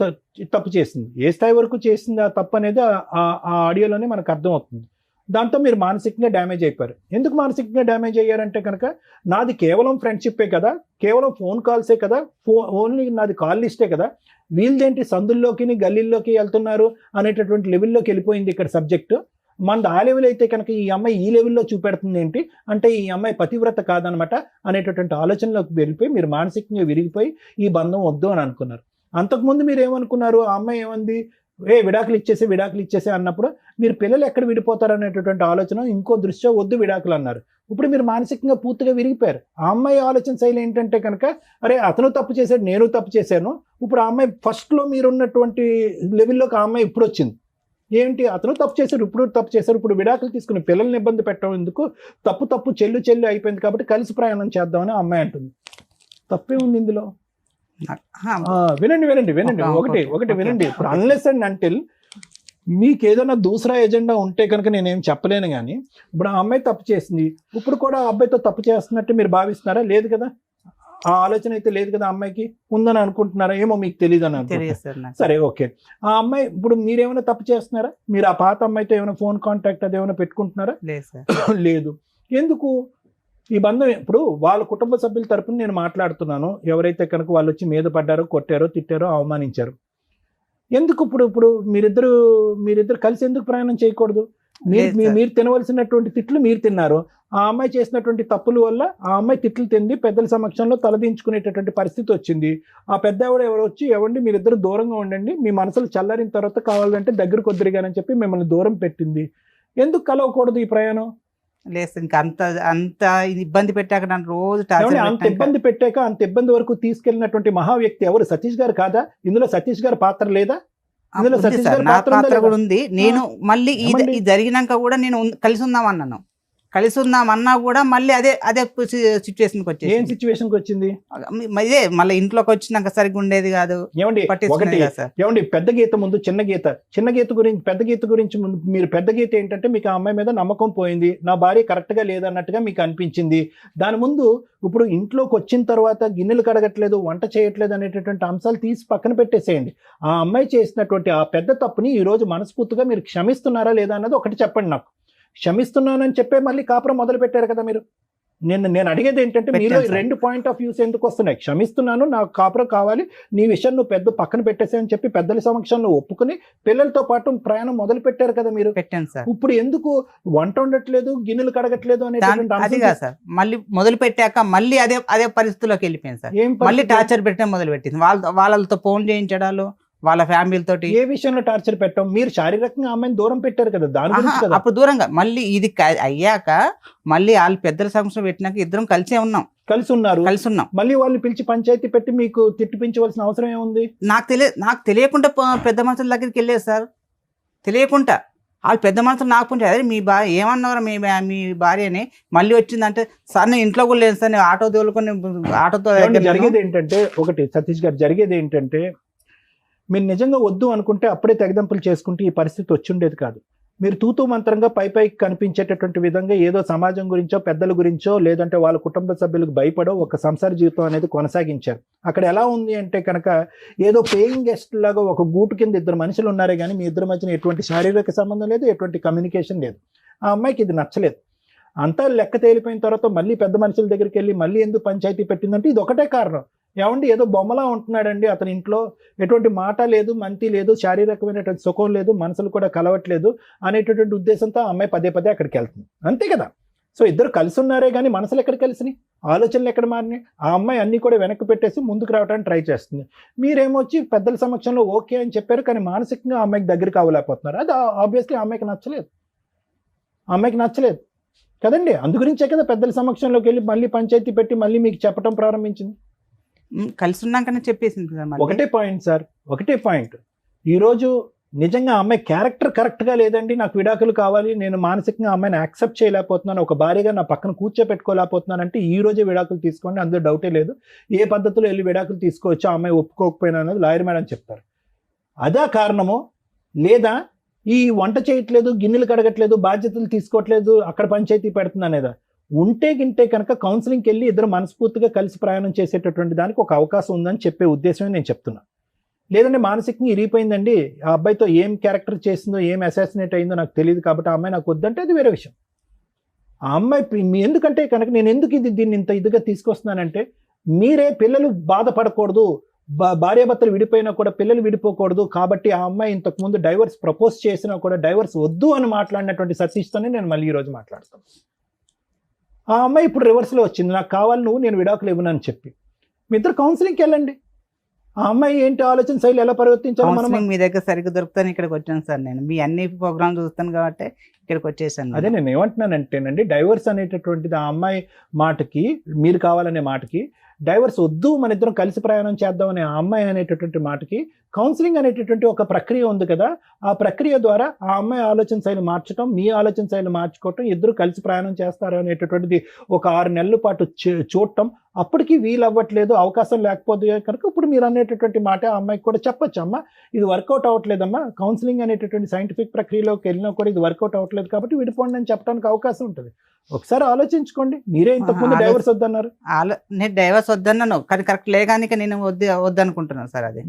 తప్పు చేసింది. ఏ స్థాయి వరకు చేసింది ఆ తప్పు అనేది ఆ ఆడియోలోనే మనకు అర్థమవుతుంది. దాంతో మీరు మానసికంగా డ్యామేజ్ అయిపోయారు. ఎందుకు మానసికంగా డ్యామేజ్ అయ్యారంటే కనుక నాది కేవలం ఫ్రెండ్షిప్పే కదా, కేవలం ఫోన్ కాల్సే కదా, ఓన్లీ నాది కాల్ లిస్టే కదా, వీళ్ళదేంటి సందుల్లోకి గల్లీల్లోకి వెళ్తున్నారు అనేటటువంటి లెవెల్లోకి వెళ్ళిపోయింది ఇక్కడ సబ్జెక్టు. మనది ఆ లెవెల్ అయితే కనుక ఈ అమ్మాయి ఈ లెవెల్లో చూపెడుతుంది ఏంటి అంటే ఈ అమ్మాయి పతివ్రత కాదనమాట అనేటటువంటి ఆలోచనలోకి వెళ్ళిపోయి మీరు మానసికంగా విరిగిపోయి ఈ బంధం వద్దు అని అనుకున్నారు. అంతకుముందు మీరు ఏమనుకున్నారు? ఆ అమ్మాయి ఏమంది? విడాకులు ఇచ్చేసే అన్నప్పుడు మీరు పిల్లలు ఎక్కడ విడిపోతారు అనేటటువంటి ఆలోచన ఇంకో దృష్ట్యా వద్దు విడాకులు అన్నారు. ఇప్పుడు మీరు మానసికంగా పూర్తిగా విరిగిపోయారు. ఆ అమ్మాయి ఆలోచన శైలి ఏంటంటే కనుక అరే అతను తప్పు చేశాడు, నేను తప్పు చేశాను. ఇప్పుడు ఆ అమ్మాయి ఫస్ట్లో మీరున్నటువంటి లెవెల్లోకి ఆ అమ్మాయి ఇప్పుడు వచ్చింది. ఏంటి అతను తప్పు చేశారు, ఇప్పుడు విడాకులు తీసుకుని పిల్లల్ని ఇబ్బంది పెట్టడం ఎందుకు, తప్పు చెల్లు అయిపోయింది కాబట్టి కలిసి ప్రయాణం చేద్దామని అమ్మాయి అంటుంది. తప్పే ఉంది ఇందులో? వినండి ఒకటి వినండి. ఇప్పుడు అన్లెస్ అండ్ అంటిల్ మీకు ఏదైనా దూసరా ఎజెండా ఉంటే కనుక నేనేం చెప్పలేను. కానీ ఇప్పుడు ఆ అమ్మాయి తప్పు చేసింది, ఇప్పుడు కూడా ఆ అబ్బాయితో తప్పు చేస్తున్నట్టు మీరు భావిస్తున్నారా? లేదు కదా, ఆ ఆలోచన అయితే లేదు కదా. అమ్మాయికి ఉందని అనుకుంటున్నారా? ఏమో మీకు తెలియదు అని అనుకుంటున్నారా? సరే ఓకే. ఆ అమ్మాయి ఇప్పుడు మీరేమైనా తప్పు చేస్తున్నారా? మీరు ఆ పాత అమ్మాయితో ఏమైనా ఫోన్ కాంటాక్ట్ అదేమైనా పెట్టుకుంటున్నారా? లేదు. ఎందుకు? ఈ బంధం ఇప్పుడు వాళ్ళ కుటుంబ సభ్యుల తరపున నేను మాట్లాడుతున్నాను. ఎవరైతే కనుక వాళ్ళు వచ్చి మీద పడ్డారో, కొట్టారో, తిట్టారో, అవమానించారు, ఎందుకు ఇప్పుడు మీరిద్దరు కలిసి ఎందుకు ప్రయాణం చేయకూడదు? మీరు తినవలసినటువంటి తిట్లు మీరు తిన్నారు. ఆ అమ్మాయి చేసినటువంటి తప్పుల వల్ల ఆ అమ్మాయి తిట్లు తింది, పెద్దల సమక్షంలో తలదించుకునేటటువంటి పరిస్థితి వచ్చింది. ఆ పెద్ద ఎవరు వచ్చి ఎవండి మీరిద్దరు దూరంగా ఉండండి, మీ మనసులు చల్లారిన తర్వాత కావాలంటే దగ్గరకు వద్దురుగానని చెప్పి మిమ్మల్ని దూరం పెట్టింది. ఎందుకు కలవకూడదు ఈ ప్రయాణం? లేదు ఇంకా అంత ఇబ్బంది పెట్టాక నన్ను రోజు అంత ఇబ్బంది వరకు తీసుకెళ్ళినటువంటి మహా వ్యక్తి ఎవరు? సతీష్ గారు కాదా? ఇందులో సతీష్ గారి పాత్ర లేదా? ఇందులో సతీష్ గారి పాత్ర కూడా ఉంది. నేను మళ్ళీ ఇది జరిగినాక కూడా నేను కలిసి ఉందామన్నా కూడా మళ్ళీ అదే సిచ్యువేషన్కి వచ్చేది. ఏం సిచ్యువేషన్కి వచ్చింది? ఇదే మళ్ళీ ఇంట్లోకి వచ్చినాక సరిగ్గా ఉండేది కాదు. ఏమండి పెద్ద గీత ముందు చిన్న గీత గురించి పెద్ద గీత గురించి మీరు పెద్ద గీత ఏంటంటే మీకు ఆ అమ్మాయి మీద నమ్మకం పోయింది, నా భార్య కరెక్ట్ గా లేదన్నట్టుగా మీకు అనిపించింది. దాని ముందు ఇప్పుడు ఇంట్లోకి వచ్చిన తర్వాత గిన్నెలు కడగట్లేదు, వంట చేయట్లేదు అనేటటువంటి అంశాలు తీసి పక్కన పెట్టేసేయండి. ఆ అమ్మాయి చేసినటువంటి ఆ పెద్ద తప్పుని ఈ రోజు మనస్ఫూర్తిగా మీరు క్షమిస్తున్నారా లేదా అన్నది ఒకటి చెప్పండి నాకు. క్షమిస్తున్నానని చెప్పే మళ్ళీ కాపురం మొదలు పెట్టారు కదా మీరు. నేను అడిగేది ఏంటంటే పెట్టాను మీలో సార్. 2 పాయింట్ ఆఫ్ వ్యూస్ ఎందుకు వస్తున్నాయి? క్షమిస్తున్నాను, నాకు కాపురం కావాలి, నీ విషయం నువ్వు పెద్ద పక్కన పెట్టేసా అని చెప్పి పెద్దల సమక్షంలో ఒప్పుకుని పిల్లలతో పాటు ప్రయాణం మొదలు పెట్టారు కదా మీరు. పెట్టాను సార్. ఇప్పుడు ఎందుకు వంట ఉండట్లేదు, గిన్నెలు కడగట్లేదు అనేటువంటి అది అంశం కాదు సార్, మళ్ళీ మొదలు పెట్టాక మళ్ళీ అదే పరిస్థితిలోకి వెళ్ళిపోయింది సార్. ఏం మళ్ళీ పరిస్థితి? టార్చర్ పెట్టడం మొదలు పెట్టింది. వాళ్ళతో ఫోన్ చేయించడాలు, వాళ్ళ ఫ్యామిలీ తోటి. ఏ విషయంలో టార్చర్ పెట్టాం? మీరు శారీరకంగా అమ్మాయిని దూరం పెట్టారు కదా, దాని గురించి కదా. అప్పుడు దూరంగా మళ్ళీ ఇది అయ్యాక మళ్ళీ వాళ్ళు పెద్దల సమస్య పెట్టినాక ఇద్దరం కలిసే ఉన్నాం, కలిసి ఉన్నారు, కలిసి ఉన్నాం. మళ్ళీ వాళ్ళని పిలిచి పంచాయతీ పెట్టి మీకు తిట్టిపించవలసిన అవసరం ఏముంది? నాకు తెలియకుండా పెద్ద మనుషుల దగ్గరికి వెళ్ళేది సార్. తెలియకుండా వాళ్ళు పెద్ద మనుషులు నాకు పుంచారు, అదే మీ ఏమన్నారు మీ భార్య అని. మళ్ళీ వచ్చిందంటే సార్ నేను ఇంట్లో కూడా లేదు సార్, నేను ఆటో తోలుకొని ఆటోతో జరిగేది ఏంటంటే, ఒకటి సతీష్ గారు, జరిగేది ఏంటంటే మీరు నిజంగా వద్దు అనుకుంటే అప్పుడే తెగదంపులు చేసుకుంటే ఈ పరిస్థితి వచ్చుండేది కాదు. మీరు తూతూ మంత్రంగా పైకి కనిపించేటటువంటి విధంగా ఏదో సమాజం గురించో పెద్దల గురించో లేదంటే వాళ్ళ కుటుంబ సభ్యులకు భయపడో ఒక సంసార జీవితం అనేది కొనసాగించారు. అక్కడ ఎలా ఉంది అంటే కనుక ఏదో పేయింగ్ గెస్ట్ లాగా ఒక గూటు కింద ఇద్దరు మనుషులు ఉన్నారే కానీ మీ ఇద్దరి మధ్యన ఎటువంటి శారీరక సంబంధం లేదు, ఎటువంటి కమ్యూనికేషన్ లేదు. ఆ అమ్మాయికి ఇది నచ్చలేదు. అంతా లెక్క తేలిపోయిన తర్వాత మళ్ళీ పెద్ద మనుషుల దగ్గరికి వెళ్ళి మళ్ళీ ఎందుకు పంచాయతీ పెట్టిందంటే ఇది ఒకటే కారణం. ఏమండి ఏదో బొమ్మలా ఉంటున్నాడండి అతని ఇంట్లో, ఎటువంటి మాట లేదు, మంతి లేదు, శారీరకమైనటువంటి సుఖం లేదు, మనసులు కూడా కలవట్లేదు అనేటటువంటి ఉద్దేశంతో ఆ అమ్మాయి పదే అక్కడికి వెళ్తుంది. అంతే కదా. సో ఇద్దరు కలిసి ఉన్నారే కానీ మనసులు ఎక్కడ కలిసినాయి, ఆలోచనలు ఎక్కడ మారినాయి? ఆ అమ్మాయి అన్ని కూడా వెనక్కి పెట్టేసి ముందుకు రావడానికి ట్రై చేస్తుంది. మీరేమొచ్చి పెద్దల సమక్షంలో ఓకే అని చెప్పారు కానీ మానసికంగా ఆ అమ్మాయికి దగ్గరికి అవ్వలేకపోతున్నారు. అది ఆబ్వియస్లీ ఆ అమ్మాయికి నచ్చలేదు కదండి. అందుగురించే కదా పెద్దల సమక్షంలోకి వెళ్ళి మళ్ళీ పంచాయతీ పెట్టి మళ్ళీ మీకు చెప్పడం ప్రారంభించింది. కలిసి ఉన్నాకనే చెప్పేసింది సార్. ఒకటే పాయింట్ సార్, ఒకటే పాయింట్. ఈరోజు నిజంగా ఆ అమ్మాయి క్యారెక్టర్ కరెక్ట్గా లేదండి, నాకు విడాకులు కావాలి, నేను మానసికంగా అమ్మాయిని యాక్సెప్ట్ చేయలేకపోతున్నాను, ఒక భార్యగా నా పక్కన కూర్చోపెట్టుకోలేకపోతున్నాను అంటే ఈ రోజే విడాకులు తీసుకోండి, అందులో డౌటే లేదు. ఏ పద్ధతిలో వెళ్ళి విడాకులు తీసుకోవచ్చు, ఆ అమ్మాయి ఒప్పుకోకపోయినా అనేది లాయర్ మేడం చెప్తారు. అదా కారణమో లేదా ఈ వంట చేయట్లేదు, గిన్నెలు కడగట్లేదు, బాధ్యతలు తీసుకోవట్లేదు, అక్కడ పంచాయతీ పెడుతుంది అనేదా? గింటే కనుక కౌన్సిలింగ్కి వెళ్ళి ఇద్దరు మనస్ఫూర్తిగా కలిసి ప్రయాణం చేసేటటువంటి దానికి ఒక అవకాశం ఉందని చెప్పే ఉద్దేశమే నేను చెప్తున్నా. లేదంటే మానసికంగా ఇరిగిపోయిందండి, ఆ అబ్బాయితో ఏం క్యారెక్టర్ చేసిందో, ఏం అసాసినేట్ అయిందో నాకు తెలియదు కాబట్టి ఆ అమ్మాయి నాకు వద్దంటే అది వేరే విషయం. ఆ అమ్మాయి ఎందుకంటే కనుక నేను ఎందుకు దీన్ని ఇంత ఇదిగా తీసుకొస్తున్నానంటే, మీరే పిల్లలు బాధపడకూడదు, భార్యాభర్తలు విడిపోయినా కూడా పిల్లలు విడిపోకూడదు కాబట్టి ఆ అమ్మాయి ఇంతకుముందు డైవర్స్ ప్రపోజ్ చేసినా కూడా డైవర్స్ వద్దు అని మాట్లాడినటువంటి సతీష్తోనే నేను మళ్ళీ ఈరోజు మాట్లాడతాను. ఆ అమ్మాయి ఇప్పుడు రివర్స్లో వచ్చింది, నాకు కావాలి నువ్వు, నేను విడాకులు ఇవ్వనని చెప్పి. మీ ఇద్దరు కౌన్సిలింగ్కి వెళ్ళండి. ఆ అమ్మాయి ఏంటి ఆలోచన శైలి ఎలా పరివర్తించాలో మనం. మీ దగ్గర సరిగ్గా దొరుకుతాను ఇక్కడికి వచ్చాను సార్. నేను మీ అన్ని ప్రోగ్రామ్ చూస్తాను కాబట్టి ఇక్కడికి వచ్చేసాను. అదే నేను ఏమంటున్నానంటేనండి, డైవర్స్ అనేటటువంటిది ఆ అమ్మాయి మాటకి, మీరు కావాలనే మాటకి, డైవర్స్ వద్దు మన ఇద్దరం కలిసి ప్రయాణం చేద్దాం అనే ఆ అమ్మాయి అనేటటువంటి మాటకి కౌన్సిలింగ్ అనేటటువంటి ఒక ప్రక్రియ ఉంది కదా. ఆ ప్రక్రియ ద్వారా ఆ అమ్మాయి ఆలోచన శైలి మార్చడం, మీ ఆలోచన శైలి మార్చుకోవటం, ఇద్దరు కలిసి ప్రయాణం చేస్తారు అనేటటువంటిది ఒక 6 నెలల పాటు చూడటం. అప్పటికి వీలు అవ్వట్లేదు, అవకాశం లేకపోతే కనుక ఇప్పుడు మీరు అనేటటువంటి మాట ఆ అమ్మాయికి కూడా చెప్పొచ్చు, అమ్మ ఇది వర్కౌట్ అవ్వట్లేదమ్మా, కౌన్సిలింగ్ అనేటటువంటి సైంటిఫిక్ ప్రక్రియలోకి వెళ్ళినా కూడా ఇది వర్కౌట్ అవ్వట్లేదు కాబట్టి విడిపోండి అని చెప్పడానికి అవకాశం ఉంటుంది. ఒకసారి ఆలోచించుకోండి. మీరే ఇంతకుముందు డైవర్స్ వద్దన్నారు. నేను డైవర్స్ వద్దన్నాను కానీ కరెక్ట్ లేగానిక నేను వద్దనుకుంటున్నాను సార్. అది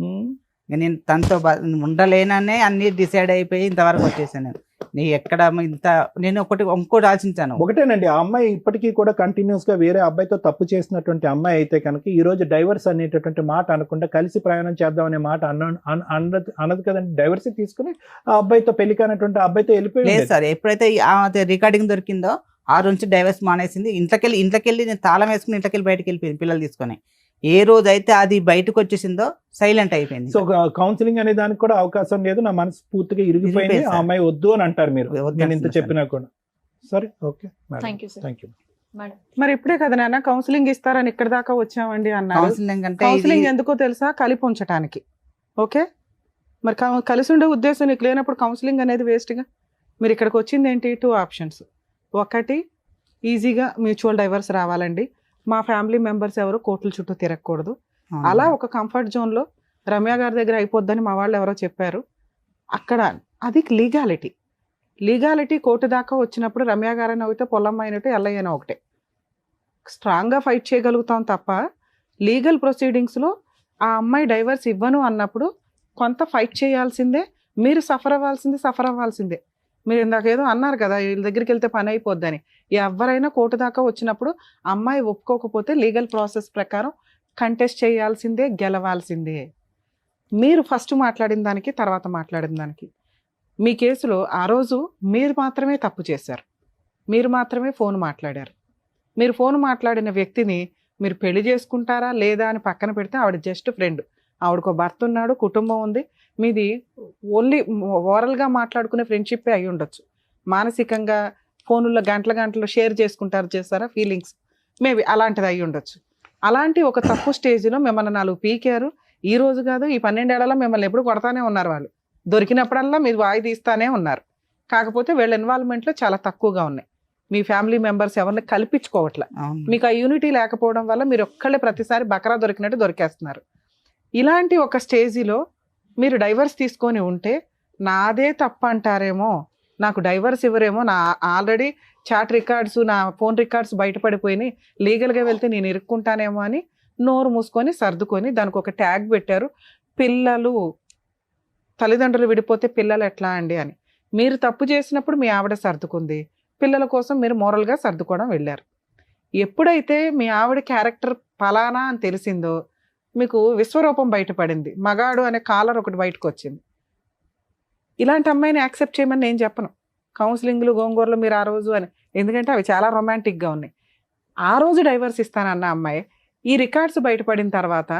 నేను తనతో ఉండలేననే అన్ని డిసైడ్ అయిపోయి ఇంతవరకు వచ్చేసాను. ఎక్కడ నేను ఇంకోటి ఆలోచించాను. ఒకటేనండి, ఆ అమ్మాయి ఇప్పటికీ కూడా కంటిన్యూస్ గా వేరే అబ్బాయితో తప్పు చేసినటువంటి అమ్మాయి అయితే కనుక ఈ రోజు డైవర్స్ అనేటటువంటి మాట అనకుండా కలిసి ప్రయాణం చేద్దాం అనే మాట అన్నది కదండి. డైవర్స్ తీసుకుని ఆ అబ్బాయితో పెళ్లి కానటువంటి అబ్బాయితో వెళ్ళిపోయింది. లేదు సార్, ఎప్పుడైతే రికార్డింగ్ దొరికిందో ఆ నుంచి డైవర్స్ మానేసింది. ఇంట్లోకెళ్ళి నేను తాళం వేసుకుని ఇంట్లోకెళ్ళి బయటకు వెళ్ళిపోయింది పిల్లలు తీసుకొని. ఏ రోజైతే అది బయటకు వచ్చేసిందో సైలెంట్ అయిపోయింది. సో కౌన్సిలింగ్ అనే దానికి కూడా అవకాశం లేదు, నా మనసు పూర్తిగా ఇరిగిపోయింది, ఆ అమ్మాయి వద్దు అని అంటారు మీరు, నేను ఇంత చెప్పినా కూడా. సరే, ఓకే, థ్యాంక్ యూ. మరి ఇప్పుడే కదా నాన్న కౌన్సిలింగ్ ఇస్తారని ఇక్కడ దాకా వచ్చామండి అన్నారు. కౌన్సిలింగ్ ఎందుకో తెలుసా? కలిపి ఉంచడానికి. ఓకే, మరి కలిసి ఉండే ఉద్దేశం నీకు లేనప్పుడు కౌన్సిలింగ్ అనేది వేస్ట్గా. మీరు ఇక్కడికి వచ్చింది ఏంటి? 2 ఆప్షన్స్. ఒకటి, ఈజీగా మ్యూచువల్ డైవర్స్ రావాలండి, మా ఫ్యామిలీ మెంబర్స్ ఎవరు కోర్టుల చుట్టూ తిరగకూడదు, అలా ఒక కంఫర్ట్ జోన్లో రమ్య గారి దగ్గర అయిపోద్దని మా వాళ్ళు ఎవరో చెప్పారు. అక్కడ అది లీగాలిటీ కోర్టు దాకా వచ్చినప్పుడు రమ్య గారైనా ఒకటే, పొల్లమ్మ అయినట్టు, ఎల్లయ్యనా ఒకటే. స్ట్రాంగ్గా ఫైట్ చేయగలుగుతాం తప్ప లీగల్ ప్రొసీడింగ్స్లో ఆ అమ్మాయి డైవర్స్ ఇవ్వను అన్నప్పుడు కొంత ఫైట్ చేయాల్సిందే, మీరు సఫర్ అవ్వాల్సిందే. మీరు ఇందాకేదో అన్నారు కదా వీళ్ళ దగ్గరికి వెళ్తే పని అయిపోద్దని. ఎవరైనా కోర్టు దాకా వచ్చినప్పుడు అమ్మాయి ఒప్పుకోకపోతే లీగల్ ప్రాసెస్ ప్రకారం కంటెస్ట్ చేయాల్సిందే, గెలవాల్సిందే. మీరు ఫస్ట్ మాట్లాడిన దానికి తర్వాత మాట్లాడిన దానికి మీ కేసులో ఆ రోజు మీరు మాత్రమే తప్పు చేశారు. మీరు మాత్రమే ఫోన్ మాట్లాడారు. మీరు ఫోన్ మాట్లాడిన వ్యక్తిని మీరు పెళ్లి చేసుకుంటారా లేదా అని పక్కన పెడితే ఆవిడ జస్ట్ ఫ్రెండ్. ఆవిడకు భర్త ఉన్నాడు, కుటుంబం ఉంది. మీది ఓన్లీ ఓరల్గా మాట్లాడుకునే ఫ్రెండ్షిప్పే అయి ఉండొచ్చు. మానసికంగా ఫోనుల్లో గంటలు షేర్ చేసుకుంటారు చేస్తారా ఫీలింగ్స్, మేబీ అలాంటిది అయి ఉండొచ్చు. అలాంటి ఒక తప్పు స్టేజ్లో మిమ్మల్ని 4 పీకారు. ఈ రోజు కాదు, ఈ 12 ఏళ్లలో మిమ్మల్ని ఎప్పుడు కొడతానే ఉన్నారు. వాళ్ళు దొరికినప్పుడల్లా మీరు వాయి తీస్తానే ఉన్నారు. కాకపోతే వీళ్ళ ఇన్వాల్వ్మెంట్లో చాలా తక్కువగా ఉన్నాయి. మీ ఫ్యామిలీ మెంబర్స్ ఎవరిని కల్పించుకోవట్లే. మీకు ఆ యూనిటీ లేకపోవడం వల్ల మీరు ఒక్కళ్ళే ప్రతిసారి బకరా దొరికినట్టు దొరికేస్తున్నారు. ఇలాంటి ఒక స్టేజిలో మీరు డైవర్స్ తీసుకొని ఉంటే నాదే తప్పు అంటారేమో, నాకు డైవర్స్ ఇవ్వరేమో, నా ఆల్రెడీ చాట్ రికార్డ్స్, నా ఫోన్ రికార్డ్స్ బయటపడిపోయినాయి, లీగల్గా వెళ్తే నేను ఇరుక్కుంటానేమో అని నోరు మూసుకొని సర్దుకొని దానికి ఒక ట్యాగ్ పెట్టారు, పిల్లలు. తల్లిదండ్రులు విడిపోతే పిల్లలు ఎట్లా అండి అని. మీరు తప్పు చేసినప్పుడు మీ ఆవిడ సర్దుకుంది, పిల్లల కోసం మీరు మోరల్గా సర్దుకోవడం వెళ్ళారు. ఎప్పుడైతే మీ ఆవిడ క్యారెక్టర్ ఫలానా అని తెలిసిందో మీకు విశ్వరూపం బయటపడింది, మగాడు అనే కాలర్ ఒకటి బయటకు వచ్చింది. ఇలాంటి అమ్మాయిని యాక్సెప్ట్ చేయమని నేను చెప్పను. కౌన్సిలింగ్లు గోంగూరలు మీరు ఆ రోజు అని, ఎందుకంటే అవి చాలా రొమాంటిక్గా ఉన్నాయి. ఆ రోజు డైవర్స్ ఇస్తానన్న అమ్మాయి ఈ రికార్డ్స్ బయటపడిన తర్వాత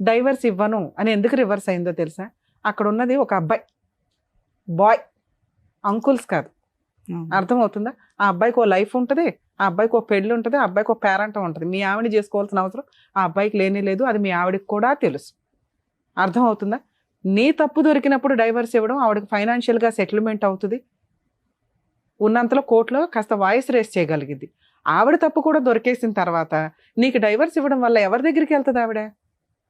డైవర్స్ ఇవ్వను అని ఎందుకు రివర్స్ అయిందో తెలుసా? అక్కడ ఉన్నది ఒక అబ్బాయి, బాయ్, అంకుల్స్ కాదు. అర్థమవుతుందా? ఆ అబ్బాయికి ఓ లైఫ్ ఉంటుంది, ఆ అబ్బాయికి ఓ పెళ్ళి ఉంటుంది, ఆ అబ్బాయికి ఓ పేరెంట్ ఉంటుంది. మీ ఆవిడ చేసుకోవాల్సిన అవసరం ఆ అబ్బాయికి లేనే లేదు. అది మీ ఆవిడకి కూడా తెలుసు. అర్థమవుతుందా? నీ తప్పు దొరికినప్పుడు డైవర్స్ ఇవ్వడం ఆవిడకి ఫైనాన్షియల్గా సెటిల్మెంట్ అవుతుంది. ఉన్నంతలో కోర్టులో కాస్త వాయిస్ రేస్ చేయగలిగింది. ఆవిడ తప్పు కూడా దొరికేసిన తర్వాత నీకు డైవర్స్ ఇవ్వడం వల్ల ఎవరి దగ్గరికి వెళ్తుంది ఆవిడ?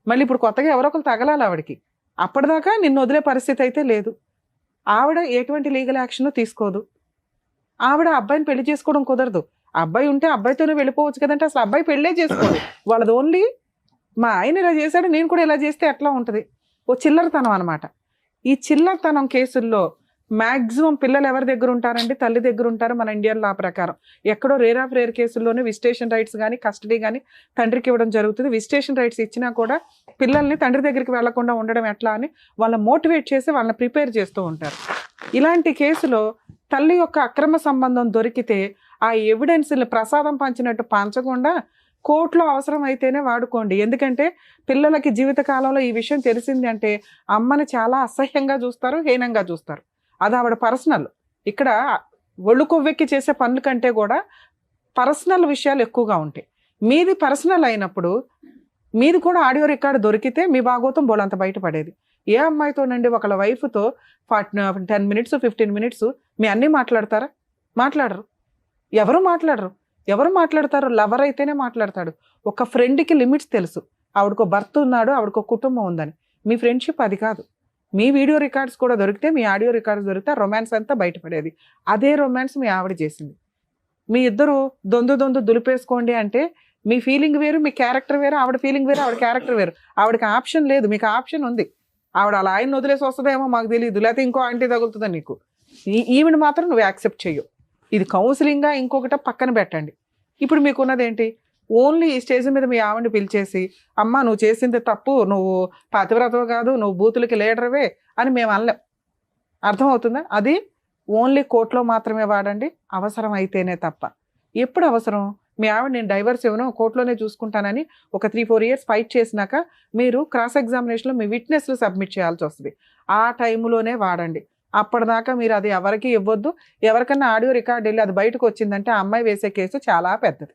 మళ్ళీ ఇప్పుడు కొత్తగా ఎవరో ఒకరు తగలాలి ఆవిడకి. అప్పటిదాకా నిన్ను వదిలే పరిస్థితి అయితే లేదు. ఆవిడ ఎటువంటి లీగల్ యాక్షన్ తీసుకోదు. ఆవిడ అబ్బాయిని పెళ్లి చేసుకోవడం కుదరదు. అబ్బాయి ఉంటే అబ్బాయితోనే వెళ్ళిపోవచ్చు కదంటే అసలు అబ్బాయి పెళ్ళే చేసుకోదు. వాళ్ళది ఓన్లీ మా ఆయన ఇలా చేశాడు, నేను కూడా ఇలా చేస్తే ఎట్లా ఉంటుంది, ఓ చిల్లరతనం అనమాట. ఈ చిల్లరతనం కేసుల్లో మ్యాక్సిమం పిల్లలు ఎవరి దగ్గర ఉంటారండి? తల్లి దగ్గర ఉంటారు. మన ఇండియన్ లా ప్రకారం ఎక్కడో రేర్ ఆఫ్ రేర్ కేసుల్లోనే విజిటేషన్ రైట్స్ కానీ కస్టడీ కానీ తండ్రికి ఇవ్వడం జరుగుతుంది. విజిటేషన్ రైట్స్ ఇచ్చినా కూడా పిల్లల్ని తండ్రి దగ్గరికి వెళ్లకుండా ఉండడం ఎట్లా అని వాళ్ళని మోటివేట్ చేసి వాళ్ళని ప్రిపేర్ చేస్తూ ఉంటారు. ఇలాంటి కేసులో తల్లి యొక్క అక్రమ సంబంధం దొరికితే ఆ ఎవిడెన్స్ని ప్రసాదం పంచినట్టు పంచకుండా కోర్టులో అవసరం అయితేనే వాడుకోండి. ఎందుకంటే పిల్లలకి జీవితకాలంలో ఈ విషయం తెలిసింది అంటే అమ్మని చాలా అసహ్యంగా చూస్తారు, హీనంగా చూస్తారు. అది ఆవిడ పర్సనల్. ఇక్కడ ఒళ్ళు కొవ్వెక్కి చేసే పనుల కంటే కూడా పర్సనల్ విషయాలు ఎక్కువగా ఉంటాయి. మీది పర్సనల్ అయినప్పుడు మీది కూడా ఆడియో రికార్డు దొరికితే మీ భాగోతం బోలంత బయటపడేది. ఏ అమ్మాయితోనండి ఒకళ్ళ వైఫ్తో 10 minutes 15 minutes మీ అన్నీ మాట్లాడతారా? మాట్లాడరు. ఎవరు మాట్లాడరు. ఎవరు మాట్లాడతారు? లవర్ అయితేనే మాట్లాడతాడు. ఒక ఫ్రెండ్కి లిమిట్స్ తెలుసు. ఆవిడకో భర్త ఉన్నాడు, ఆవిడకో కుటుంబం ఉందని. మీ ఫ్రెండ్షిప్ అది కాదు. మీ వీడియో రికార్డ్స్ కూడా దొరికితే, మీ ఆడియో రికార్డ్స్ దొరికితే రొమాన్స్ అంతా బయటపడేది. అదే రొమాన్స్ మీ ఆవిడ చేసింది. మీ ఇద్దరు దొందు దులిపేసుకోండి అంటే మీ ఫీలింగ్ వేరు, మీ క్యారెక్టర్ వేరు, ఆవిడ ఫీలింగ్ వేరు, ఆవిడ క్యారెక్టర్ వేరు. ఆవిడకి ఆప్షన్ లేదు, మీకు ఆప్షన్ ఉంది. ఆవిడ అలా ఆయన వదిలేసి వస్తుందేమో మాకు తెలియదు, లేకపోతే ఇంకో ఆంటీ తగులుతుందా నీకు. ఈవిడ మాత్రం నువ్వు యాక్సెప్ట్ చెయ్యు. ఇది కౌన్సిలింగ్గా ఇంకొకట పక్కన పెట్టండి. ఇప్పుడు మీకున్నది ఏంటి? ఓన్లీ ఈ స్టేజ్ మీద మీ ఆవిడని పిలిచేసి అమ్మ నువ్వు చేసింది తప్పు, నువ్వు పతివ్రతవు కాదు, నువ్వు బూతులకి లీడర్వే అని మేము అనలేం. అర్థమవుతుందా? అది ఓన్లీ కోర్టులో మాత్రమే వాడండి, అవసరం అయితేనే తప్ప. ఎప్పుడు అవసరం? మీ ఆవిడ నేను డైవర్స్ ఇవ్వను, కోర్టులోనే చూసుకుంటానని ఒక 3-4 years ఫైట్ చేసినాక మీరు క్రాస్ ఎగ్జామినేషన్లో మీ విట్నెస్లు సబ్మిట్ చేయాల్సి వస్తుంది. ఆ టైంలోనే వాడండి. అప్పటిదాకా మీరు అది ఎవరికి ఇవ్వద్దు. ఎవరికన్నా ఆడియో రికార్డ్ వెళ్ళి అది బయటకు వచ్చిందంటే ఆ అమ్మాయి వేసే కేసు చాలా పెద్దది.